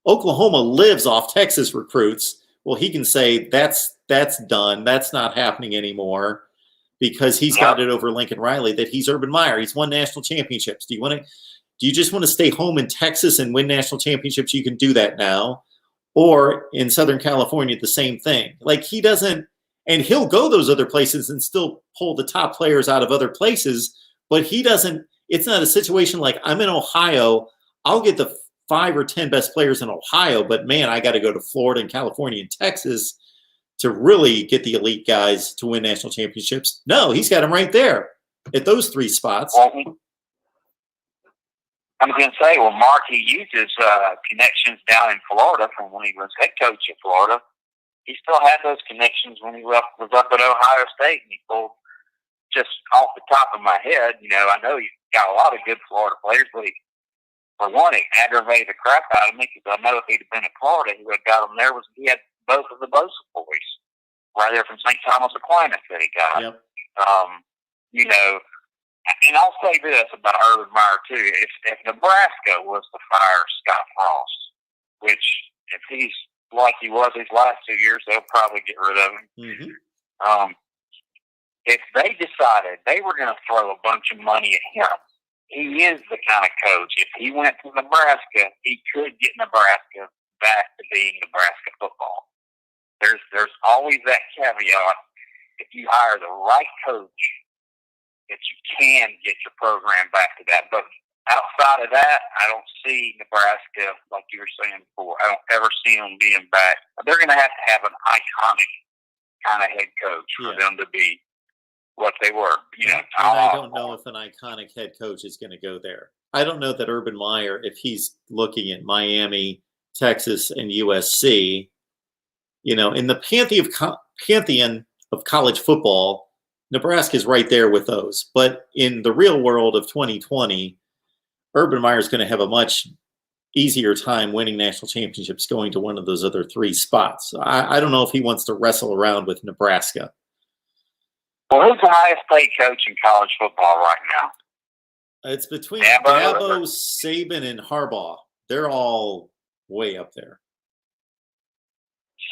[SPEAKER 1] Oklahoma lives off Texas recruits. Well, he can say that's done. That's not happening anymore because he's got it over Lincoln Riley that he's Urban Meyer. He's won national championships. Do you just want to stay home in Texas and win national championships? You can do that now. Or in Southern California, the same thing. Like he doesn't. And he'll go those other places and still pull the top players out of other places, but he doesn't. It's not a situation like I'm in Ohio. I'll get the 5 or 10 best players in Ohio, but man, I got to go to Florida and California and Texas to really get the elite guys to win national championships. No, he's got them right there at those 3 spots.
[SPEAKER 7] I was going to say, well, Mark, he uses connections down in Florida from when he was head coach in Florida. He still had those connections when he was up at Ohio State, and he pulled, just off the top of my head, I know he's got a lot of good Florida players, but for one, it aggravated the crap out of me because I know if he'd have been in Florida, he would have got him there. He had both of the Bosa boys right there from St. Thomas Aquinas that he got.
[SPEAKER 1] Yep.
[SPEAKER 7] And I'll say this about Urban Meyer, too. If Nebraska was to fire Scott Frost, which if he's like he was these last 2 years, they'll probably get rid of him.
[SPEAKER 1] Mm-hmm.
[SPEAKER 7] If they decided they were going to throw a bunch of money at him, he is the kind of coach. If he went to Nebraska, he could get Nebraska back to being Nebraska football. There's always that caveat. If you hire the right coach, that you can get your program back to that. But outside of that, I don't see Nebraska, like you were saying before, I don't ever see them being back. They're going to have an iconic kind of head coach for them to be what they were.
[SPEAKER 1] And I don't know if an iconic head coach is going to go there. I don't know that Urban Meyer, if he's looking at Miami, Texas, and USC, in the pantheon of college football, Nebraska is right there with those. But in the real world of 2020, Urban Meyer is going to have a much easier time winning national championships going to one of those other three spots. I don't know if he wants to wrestle around with Nebraska.
[SPEAKER 7] Well, who's the highest paid coach in college football right now?
[SPEAKER 1] It's between Dabo, Saban, and Harbaugh. They're all way up there.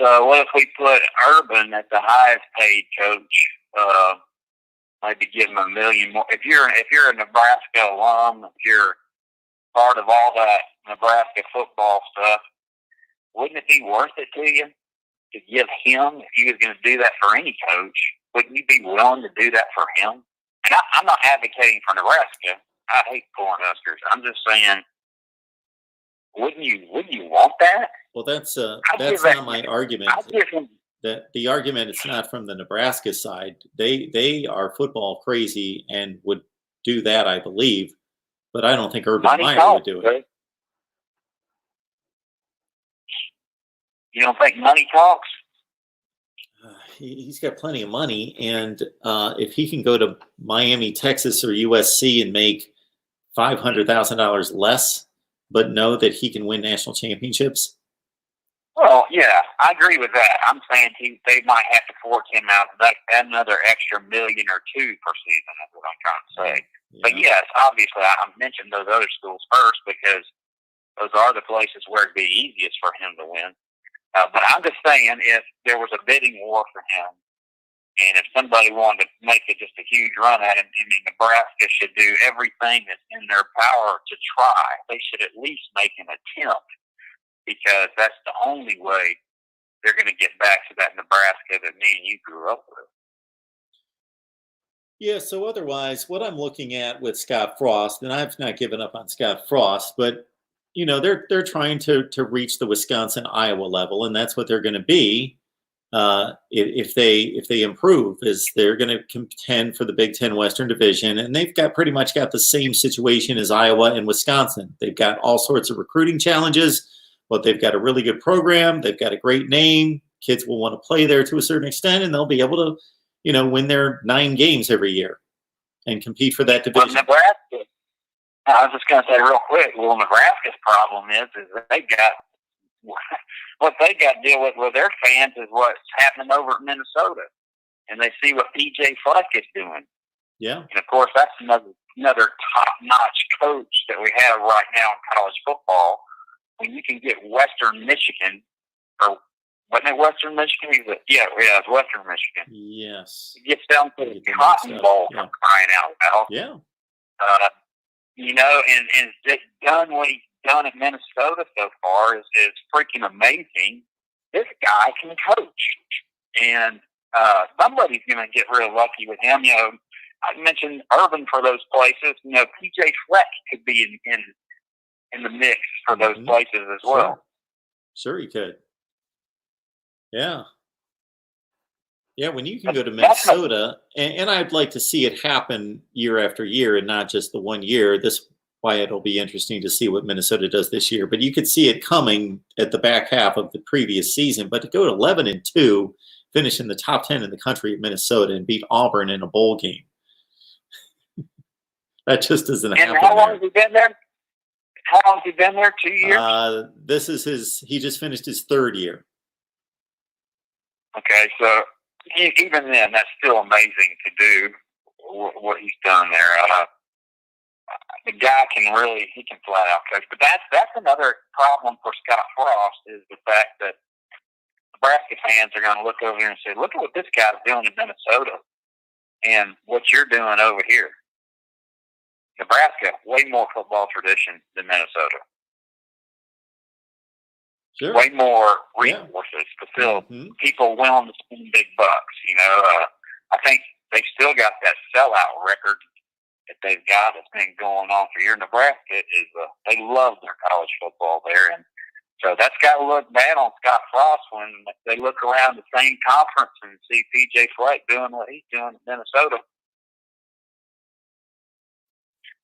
[SPEAKER 7] So what if we put Urban at the highest paid coach? Maybe give him $1 million more. If you're a Nebraska alum, if you're part of all that Nebraska football stuff, wouldn't it be worth it to you to give him, if you was going to do that for any coach, wouldn't you be willing to do that for him? And I'm not advocating for Nebraska. I hate Cornhuskers. I'm just saying, wouldn't you want that?
[SPEAKER 1] Well, that's not my argument. That the argument is not from the Nebraska side. They are football crazy and would do that, I believe. But I don't think Urban Meyer would do it.
[SPEAKER 7] You don't think money talks?
[SPEAKER 1] He's got plenty of money, and if he can go to Miami, Texas, or USC and make $500,000 less, but know that he can win national championships.
[SPEAKER 7] Well, yeah, I agree with that. I'm saying they might have to fork him out another extra $1 million or $2 million per season. That's what I'm trying to say. Yeah. But yes, obviously, I mentioned those other schools first because those are the places where it'd be easiest for him to win. But I'm just saying, if there was a bidding war for him, and if somebody wanted to make it just a huge run at him, Nebraska should do everything that's in their power to try. They should at least make an attempt, because that's the only way they're going to get back to that Nebraska that me and you grew up with.
[SPEAKER 1] Yeah, so otherwise, what I'm looking at with Scott Frost, and I've not given up on Scott Frost, but they're trying to reach the Wisconsin-Iowa level, and that's what they're going to be if they improve. Is they're going to contend for the Big Ten Western Division, and they've pretty much got the same situation as Iowa and Wisconsin. They've got all sorts of recruiting challenges, but they've got a really good program. They've got a great name. Kids will want to play there to a certain extent, and they'll be able to, win their 9 games every year and compete for that division.
[SPEAKER 7] Well, Nebraska. I was just going to say real quick, Nebraska's problem is they got what they got to deal with their fans is what's happening over at Minnesota, and they see what PJ Fleck is doing.
[SPEAKER 1] Yeah,
[SPEAKER 7] and of course that's another top-notch coach that we have right now in college football. When you can get Western Michigan, or wasn't it Western Michigan? Yeah, it's Western Michigan.
[SPEAKER 1] Yes,
[SPEAKER 7] it gets down to the Cotton Bowl for crying out loud.
[SPEAKER 1] Yeah.
[SPEAKER 7] And done what he's done at Minnesota so far is freaking amazing. This guy can coach, and somebody's going to get real lucky with him. I mentioned Urban for those places. PJ Fleck could be in the mix for those places as well.
[SPEAKER 1] Sure, he could. Yeah. Yeah, when you can go to Minnesota, and I'd like to see it happen year after year and not just the 1 year. This why it'll be interesting to see what Minnesota does this year. But you could see it coming at the back half of the previous season. But to go to 11-2, finish in the top 10 in the country at Minnesota, and beat Auburn in a bowl game, that just doesn't happen.
[SPEAKER 4] And how long has he been there? How long has he been there? 2 years?
[SPEAKER 1] This is he just finished his third year.
[SPEAKER 4] Okay, so even then, that's still amazing to do what he's done there. The guy can flat out coach. But that's another problem for Scott Frost, is the fact that Nebraska fans are going to look over here and say, look at what this guy's doing in Minnesota and what you're doing over here. Nebraska, way more football tradition than Minnesota.
[SPEAKER 1] Sure.
[SPEAKER 4] Way more resources to fill people willing to spend big bucks. I think they've still got that sellout record that they've got that's been going on for years. Nebraska they love their college football there, and so that's got to look bad on Scott Frost when they look around the same conference and see PJ Fleck doing what he's doing in Minnesota.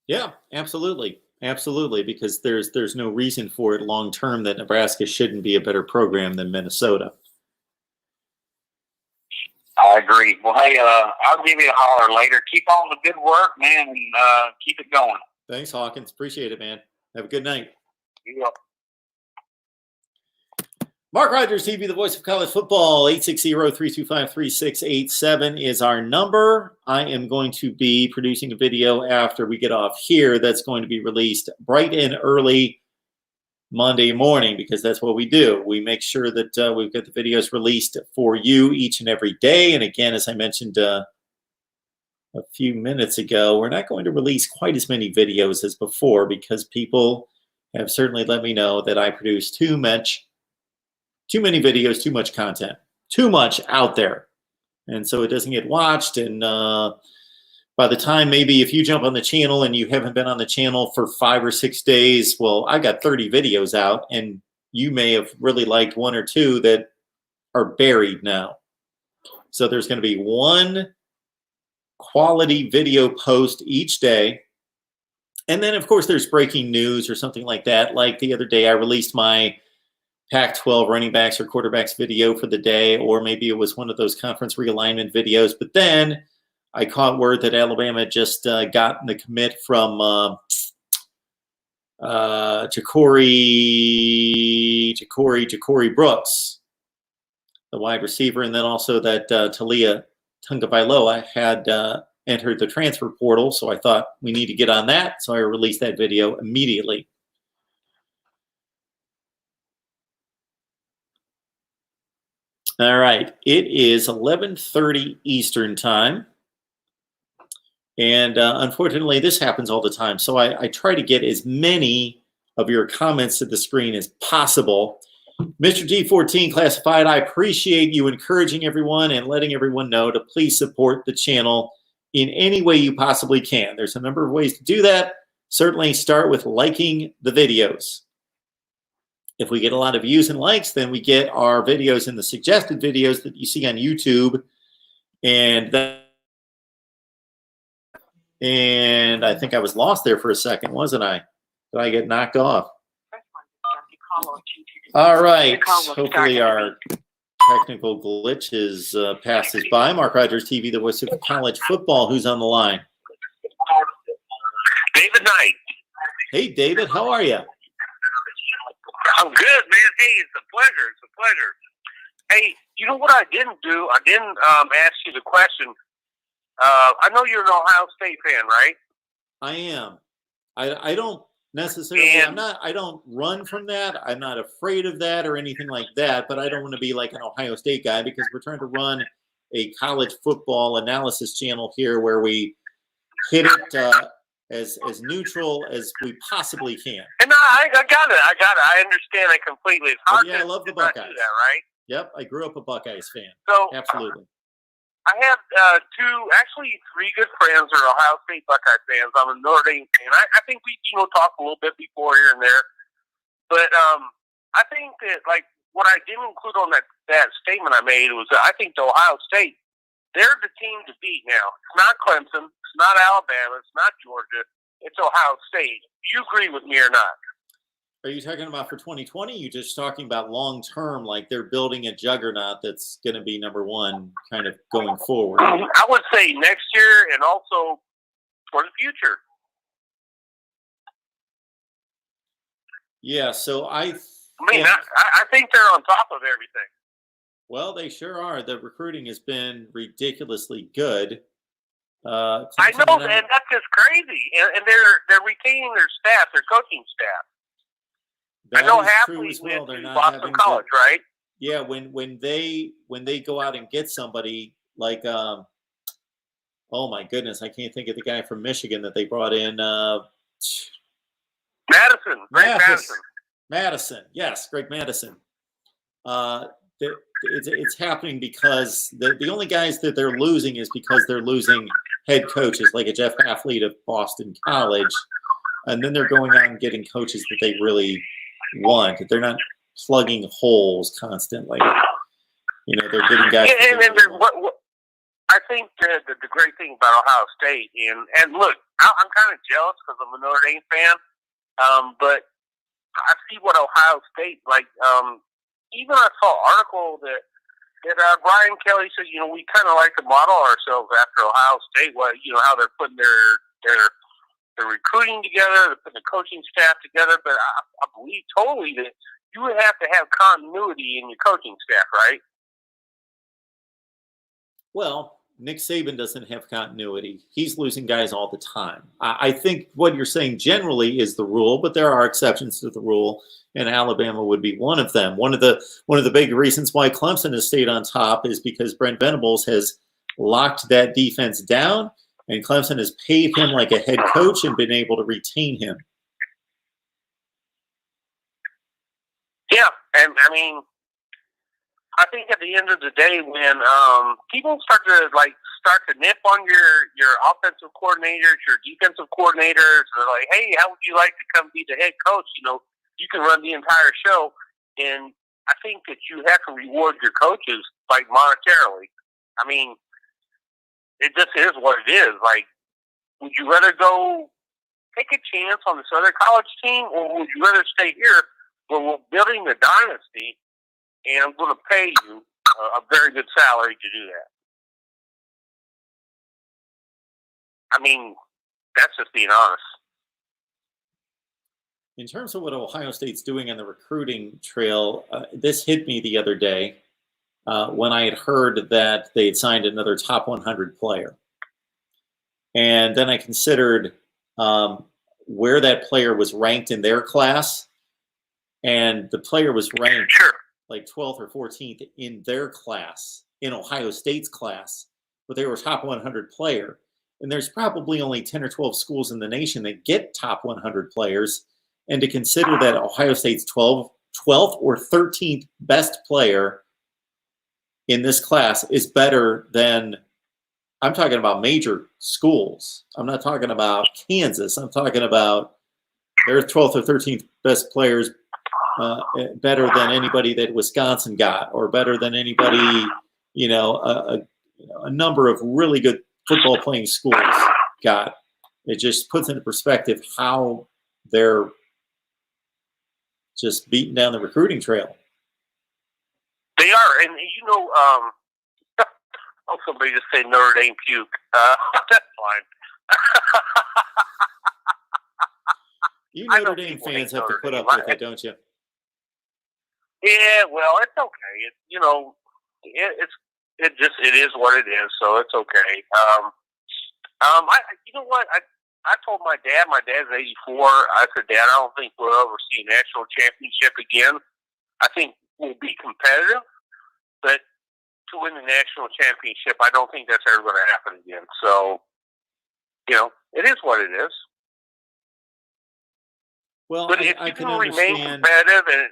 [SPEAKER 1] Yeah, absolutely. Absolutely, because there's no reason for it long term that Nebraska shouldn't be a better program than Minnesota.
[SPEAKER 4] I agree. Well, hey, I'll give you a holler later. Keep on the good work, man, and keep it going.
[SPEAKER 1] Thanks, Hawkins. Appreciate it, man. Have a good night.
[SPEAKER 4] You're welcome.
[SPEAKER 1] Mark Rogers TV, the voice of college football. 860-325-3687 is our number. I am going to be producing a video after we get off here that's going to be released bright and early Monday morning, because that's what we do. We make sure that we've got the videos released for you each and every day. And again, as I mentioned a few minutes ago, we're not going to release quite as many videos as before, because people have certainly let me know that I produce too many videos, too much content, too much out there. And so it doesn't get watched. And by the time, maybe if you jump on the channel and you haven't been on the channel for 5 or 6 days, well, I got 30 videos out, and you may have really liked 1 or 2 that are buried now. So there's going to be one quality video post each day. And then, of course, there's breaking news or something like that. Like the other day, I released my Pac-12 running backs or quarterbacks video for the day, or maybe it was one of those conference realignment videos. But then I caught word that Alabama just got the commit from Ja'Cory Brooks, the wide receiver, and then also that Talia Tungavailoa had entered the transfer portal. So I thought we need to get on that. So I released that video immediately. All right, it is 11:30 Eastern time. And unfortunately, this happens all the time. So I try to get as many of your comments to the screen as possible. Mr. G14 Classified, I appreciate you encouraging everyone and letting everyone know to please support the channel in any way you possibly can. There's a number of ways to do that. Certainly start with liking the videos. If we get a lot of views and likes, then we get our videos in the suggested videos that you see on YouTube. And I think I was lost there for a second, wasn't I? Did I get knocked off? All right. Hopefully our technical glitch is passes by. Mark Rogers TV, the voice of college football. Who's on the line?
[SPEAKER 3] David Knight.
[SPEAKER 1] Hey, David. How are you?
[SPEAKER 3] I'm good, man. Hey, it's a pleasure. It's a pleasure. Hey, you know what I didn't do? I didn't ask you the question. I know you're an Ohio State fan, right?
[SPEAKER 1] I am. I don't necessarily. I don't run from that. I'm not afraid of that or anything like that. But I don't want to be like an Ohio State guy, because we're trying to run a college football analysis channel here where we hit it as neutral as we possibly can.
[SPEAKER 3] And I got it. I understand it completely. It's hard
[SPEAKER 1] I love the Buckeyes.
[SPEAKER 3] Do that, right?
[SPEAKER 1] Yep, I grew up a Buckeyes fan.
[SPEAKER 3] So
[SPEAKER 1] absolutely.
[SPEAKER 3] I have three good friends who are Ohio State Buckeye fans. I'm a Notre Dame fan. I think we talked a little bit before here and there, but I think that like what I didn't include on that statement I made was that I think the Ohio State, they're the team to beat now. It's not Clemson. It's not Alabama. It's not Georgia.
[SPEAKER 8] it's Ohio State. Do you agree with me or not?
[SPEAKER 1] Are you talking about for 2020? You're just talking about long term, like they're building a juggernaut that's going to be number one kind of going forward?
[SPEAKER 8] I would say next year and also for the future.
[SPEAKER 1] Yeah, so I
[SPEAKER 8] think they're on top of everything.
[SPEAKER 1] Well, they sure are. The recruiting has been ridiculously good.
[SPEAKER 8] I know, and that's just crazy. And they're retaining their staff, their coaching staff. I know Hapley went to Boston College, right?
[SPEAKER 1] Yeah, when they go out and get somebody like oh my goodness, I can't think of the guy from Michigan that they brought in. Madison. Yes, Greg Madison. It's happening because the only guys that they're losing is because they're losing head coaches, like a Jeff Halfleet of Boston College, and then they're going out and getting coaches that they really want. They're not plugging holes constantly. You know, they're getting guys.
[SPEAKER 8] I think the great thing about Ohio State, and look, I'm kind of jealous because I'm a Notre Dame fan, but I see what Ohio State like. Even I saw an article that Brian Kelly said, you know, we kind of like to model ourselves after Ohio State. What, you know, how they're putting their recruiting together, they're putting the coaching staff together. But I believe totally that you would have to have continuity in your coaching staff, right?
[SPEAKER 1] Well, Nick Saban doesn't have continuity. He's losing guys all the time. I think what you're saying generally is the rule, but there are exceptions to the rule, and Alabama would be one of them. One of the big reasons why Clemson has stayed on top is because Brent Venables has locked that defense down, and Clemson has paid him like a head coach and been able to retain him.
[SPEAKER 8] Yeah, and I mean, I think at the end of the day, when people start to nip on your offensive coordinators, your defensive coordinators, they're like, hey, how would you like to come be the head coach? You know, you can run the entire show. And I think that you have to reward your coaches, like, monetarily. I mean, it just is what it is. Like, would you rather go take a chance on this other college team, or would you rather stay here where we're building the dynasty and I'm going to pay you a very good salary to do that? I mean, that's just being honest.
[SPEAKER 1] In terms of what Ohio State's doing on the recruiting trail, this hit me the other day when I had heard that they had signed another top 100 player. And then I considered where that player was ranked in their class. And the player was ranked like 12th or 14th in their class, in Ohio State's class, but they were a top 100 player. And there's probably only 10 or 12 schools in the nation that get top 100 players. And to consider that Ohio State's 12th or 13th best player in this class is better than, I'm talking about major schools. I'm not talking about Kansas. I'm talking about their 12th or 13th best players better than anybody that Wisconsin got, or better than anybody, you know, a number of really good football playing schools got. It just puts into perspective how they're just beating down the recruiting trail.
[SPEAKER 8] They are, and you know, oh, somebody just say Notre Dame puke. That's fine.
[SPEAKER 1] You Notre Dame fans have to put up with it, don't you?
[SPEAKER 8] Yeah, well, it's okay. You know, it is what it is, so it's okay. You know what? I told my dad. My dad's 84. I said, Dad, I don't think we'll ever see a national championship again. I think we'll be competitive, but to win the national championship, I don't think that's ever going to happen again. So, you know, it is what it is.
[SPEAKER 1] Well,
[SPEAKER 8] but if
[SPEAKER 1] I
[SPEAKER 8] you
[SPEAKER 1] can
[SPEAKER 8] remain
[SPEAKER 1] understand.
[SPEAKER 8] competitive and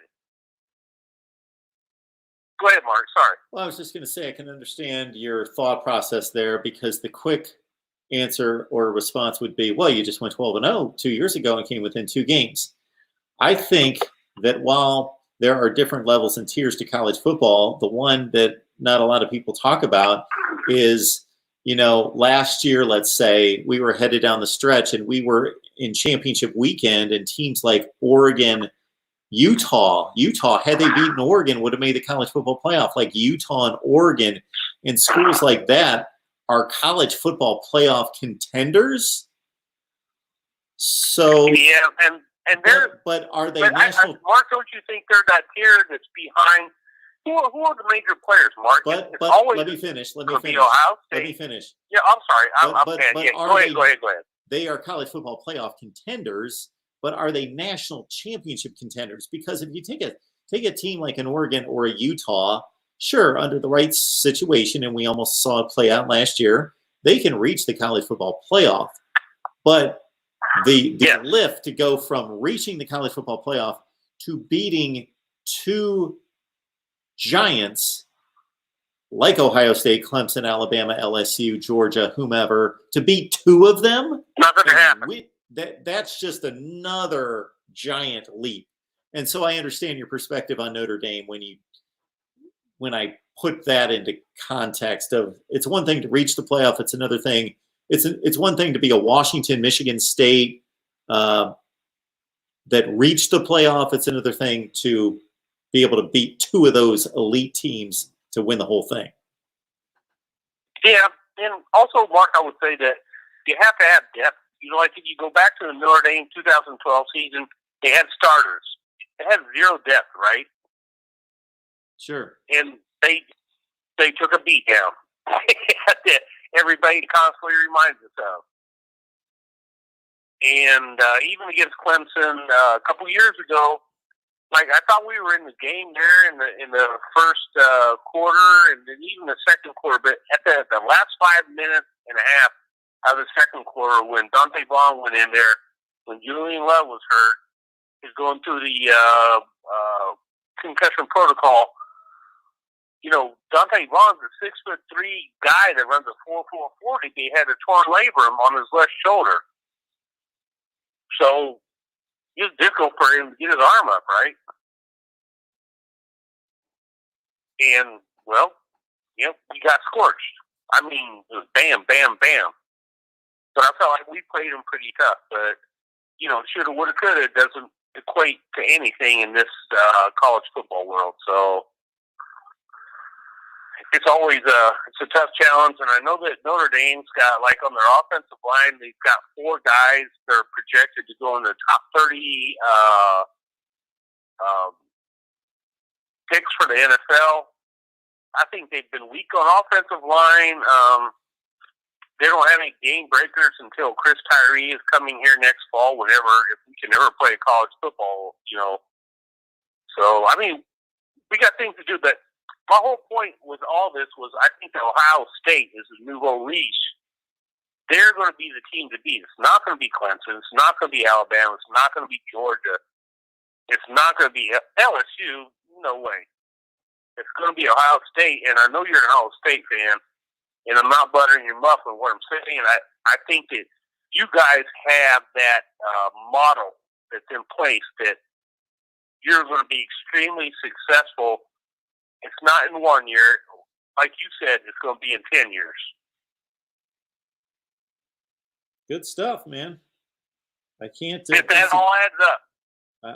[SPEAKER 8] go ahead, Mark. Sorry.
[SPEAKER 1] Well, I was just going to say I can understand your thought process there, because the quick answer or response would be, well, you just went 12-0 2 years ago and came within 2 games. I think that while there are different levels and tiers to college football, the one that not a lot of people talk about is last year, let's say we were headed down the stretch and we were in championship weekend, and teams like Oregon, Utah, had they beaten Oregon, would have made the college football playoff. Like Utah and Oregon and schools like that are college football playoff contenders. So
[SPEAKER 8] yeah, and they're
[SPEAKER 1] but are they
[SPEAKER 8] but
[SPEAKER 1] national?
[SPEAKER 8] Mark, don't you think they're that tier that's behind? Who are the major players, Mark?
[SPEAKER 1] But
[SPEAKER 8] always
[SPEAKER 1] let me finish.
[SPEAKER 8] Ohio State.
[SPEAKER 1] Let me finish.
[SPEAKER 8] Yeah, I'm sorry.
[SPEAKER 1] But
[SPEAKER 8] Go ahead.
[SPEAKER 1] They are college football playoff contenders, but are they national championship contenders? Because if you take a team like an Oregon or a Utah, sure, under the right situation, and we almost saw it play out last year, they can reach the college football playoff. But the lift to go from reaching the college football playoff to beating two giants like Ohio State, Clemson, Alabama, LSU, Georgia, whomever, to beat two of them,
[SPEAKER 8] not going to happen.
[SPEAKER 1] That's just another giant leap. And so I understand your perspective on Notre Dame when I put that into context of it's one thing to reach the playoff, it's another thing. It's one thing to be a Washington, Michigan State that reached the playoff. It's another thing to be able to beat two of those elite teams to win the whole thing.
[SPEAKER 8] Yeah, and also, Mark, I would say that you have to have depth. Like if you go back to the Notre Dame 2012 season, they had starters. They had zero depth, right?
[SPEAKER 1] Sure.
[SPEAKER 8] And they took a beat down. Everybody constantly reminds us of. And even against Clemson a couple years ago, like I thought we were in the game there in the first quarter and then even the second quarter. But at the last 5 minutes and a half of the second quarter, when Dante Vaughn went in there, when Julian Love was hurt, he's going through the concussion protocol. Dante Vaughn's a 6'3" guy that runs a 4.40. He had a torn labrum on his left shoulder, so it's difficult for him to get his arm up, right? And he got scorched. I mean, it was bam, bam, bam. But I felt like we played him pretty tough. But shoulda, woulda, coulda doesn't equate to anything in this college football world. So it's always it's a tough challenge, and I know that Notre Dame's got, like, on their offensive line, they've got 4 guys that are projected to go in the top 30 picks for the NFL. I think they've been weak on offensive line. They don't have any game breakers until Chris Tyree is coming here next fall, if we can ever play college football, So, I mean, we got things to do, but my whole point with all this was I think that Ohio State is the nouveau riche. They're going to be the team to beat. It's not going to be Clemson. It's not going to be Alabama. It's not going to be Georgia. It's not going to be LSU. No way. It's going to be Ohio State, and I know you're an Ohio State fan, and I'm not buttering your muffin what I'm saying. I think that you guys have that model that's in place that you're going to be extremely successful. It's not in 1 year. Like you said, it's going to be in 10 years.
[SPEAKER 1] Good stuff, man. I can't.
[SPEAKER 8] If that all adds up.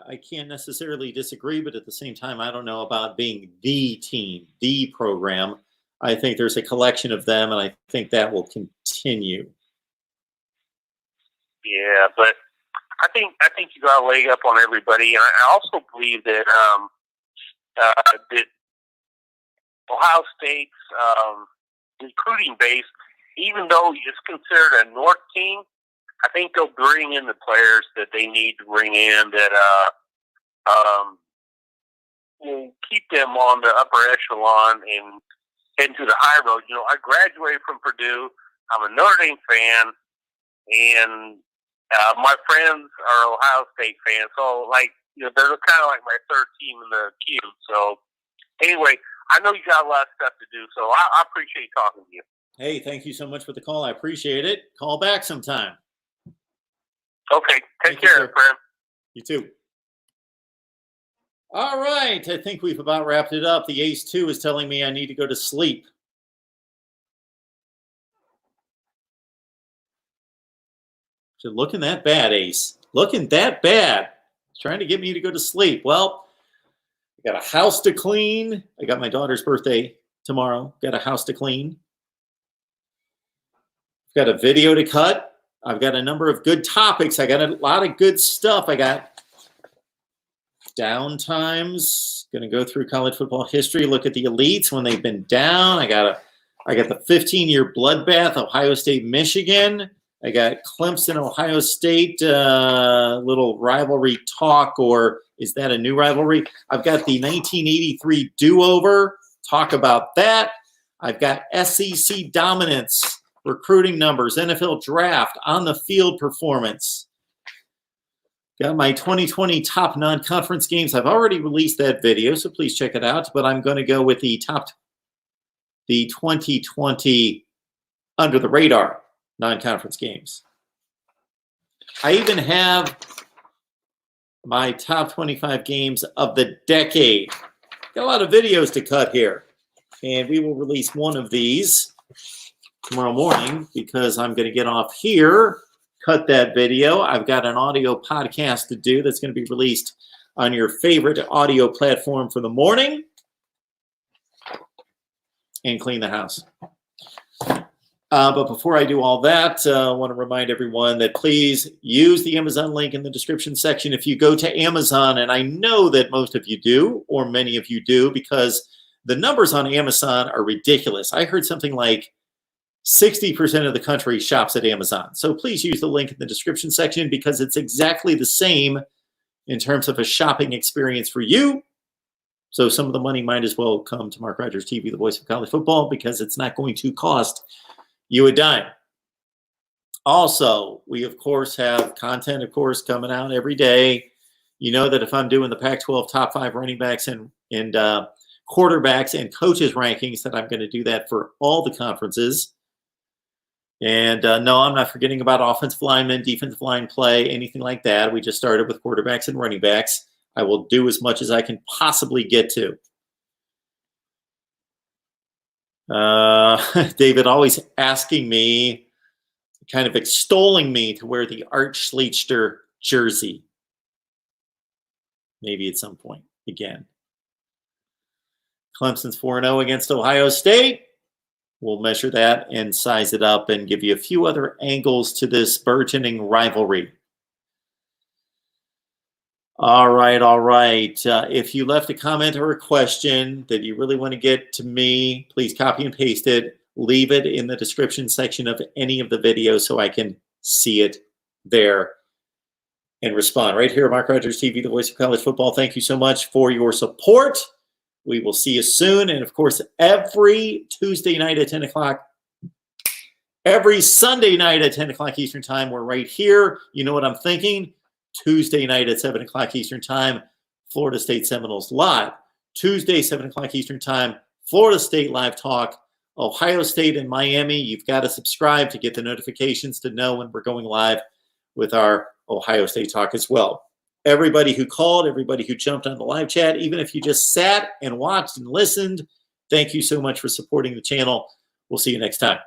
[SPEAKER 1] I can't necessarily disagree, but at the same time, I don't know about being the team, the program. I think there's a collection of them, and I think that will continue.
[SPEAKER 8] Yeah, but I think you got a leg up on everybody, and I also believe that that Ohio State's recruiting base, even though it's considered a North team, I think they'll bring in the players that they need to bring in that will keep them on the upper echelon and head to the high road. I graduated from Purdue. I'm a Notre Dame fan, and my friends are Ohio State fans. So, they're kind of like my third team in the queue. So, anyway, I know you got a lot of stuff to do, so I appreciate talking to you.
[SPEAKER 1] Hey, thank you so much for the call. I appreciate it. Call back sometime.
[SPEAKER 8] Okay. Take care, friend.
[SPEAKER 1] You too. All right. I think we've about wrapped it up. The Ace 2 is telling me I need to go to sleep. You're looking that bad, Ace. Looking that bad. Trying to get me to go to sleep. Well, I got a house to clean. I got my daughter's birthday tomorrow. Got a house to clean. Got a video to cut. I've got a number of good topics. I got a lot of good stuff. I got down times. Going to go through college football history. Look at the elites when they've been down. I got the 15-year bloodbath, Ohio State, Michigan. I got Clemson, Ohio State, little rivalry talk, or is that a new rivalry? I've got the 1983 do-over. Talk about that. I've got SEC dominance, recruiting numbers, NFL draft, on-the-field performance. Got my 2020 top non-conference games. I've already released that video, so please check it out. But I'm going to go with the 2020 under-the-radar non-conference games. I even have my top 25 games of the decade. Got a lot of videos to cut here. And we will release one of these tomorrow morning because I'm going to get off here, cut that video. I've got an audio podcast to do that's going to be released on your favorite audio platform for the morning, and clean the house. But before I do all that, I want to remind everyone that please use the Amazon link in the description section if you go to Amazon, and I know that most of you do, or many of you do, because the numbers on Amazon are ridiculous. I heard something like 60% of the country shops at Amazon. So please use the link in the description section because it's exactly the same in terms of a shopping experience for you. So some of the money might as well come to Mark Rogers TV, the voice of college football, because it's not going to cost you a dime. Also, we, of course, have content, of course, coming out every day. You know that if I'm doing the Pac-12 top 5 running backs and quarterbacks and coaches rankings, that I'm going to do that for all the conferences. And no, I'm not forgetting about offensive linemen, defensive line play, anything like that. We just started with quarterbacks and running backs. I will do as much as I can possibly get to. David always asking me, kind of extolling me to wear the Art Schlechter jersey. Maybe at some point again. Clemson's 4-0 against Ohio State. We'll measure that and size it up and give you a few other angles to this burgeoning rivalry. All right. If you left a comment or a question that you really want to get to me, please copy and paste it. Leave it in the description section of any of the videos so I can see it there and respond. Right here, Mark Rogers TV, the voice of college football. Thank you so much for your support. We will see you soon. And, of course, every Tuesday night at 10 o'clock, every Sunday night at 10 o'clock Eastern time, we're right here. You know what I'm thinking? Tuesday night at 7 o'clock Eastern time, Florida State Seminoles live. Tuesday, 7 o'clock Eastern time, Florida State live talk. Ohio State and Miami, you've got to subscribe to get the notifications to know when we're going live with our Ohio State talk as well. Everybody who called, everybody who jumped on the live chat, even if you just sat and watched and listened, thank you so much for supporting the channel. We'll see you next time.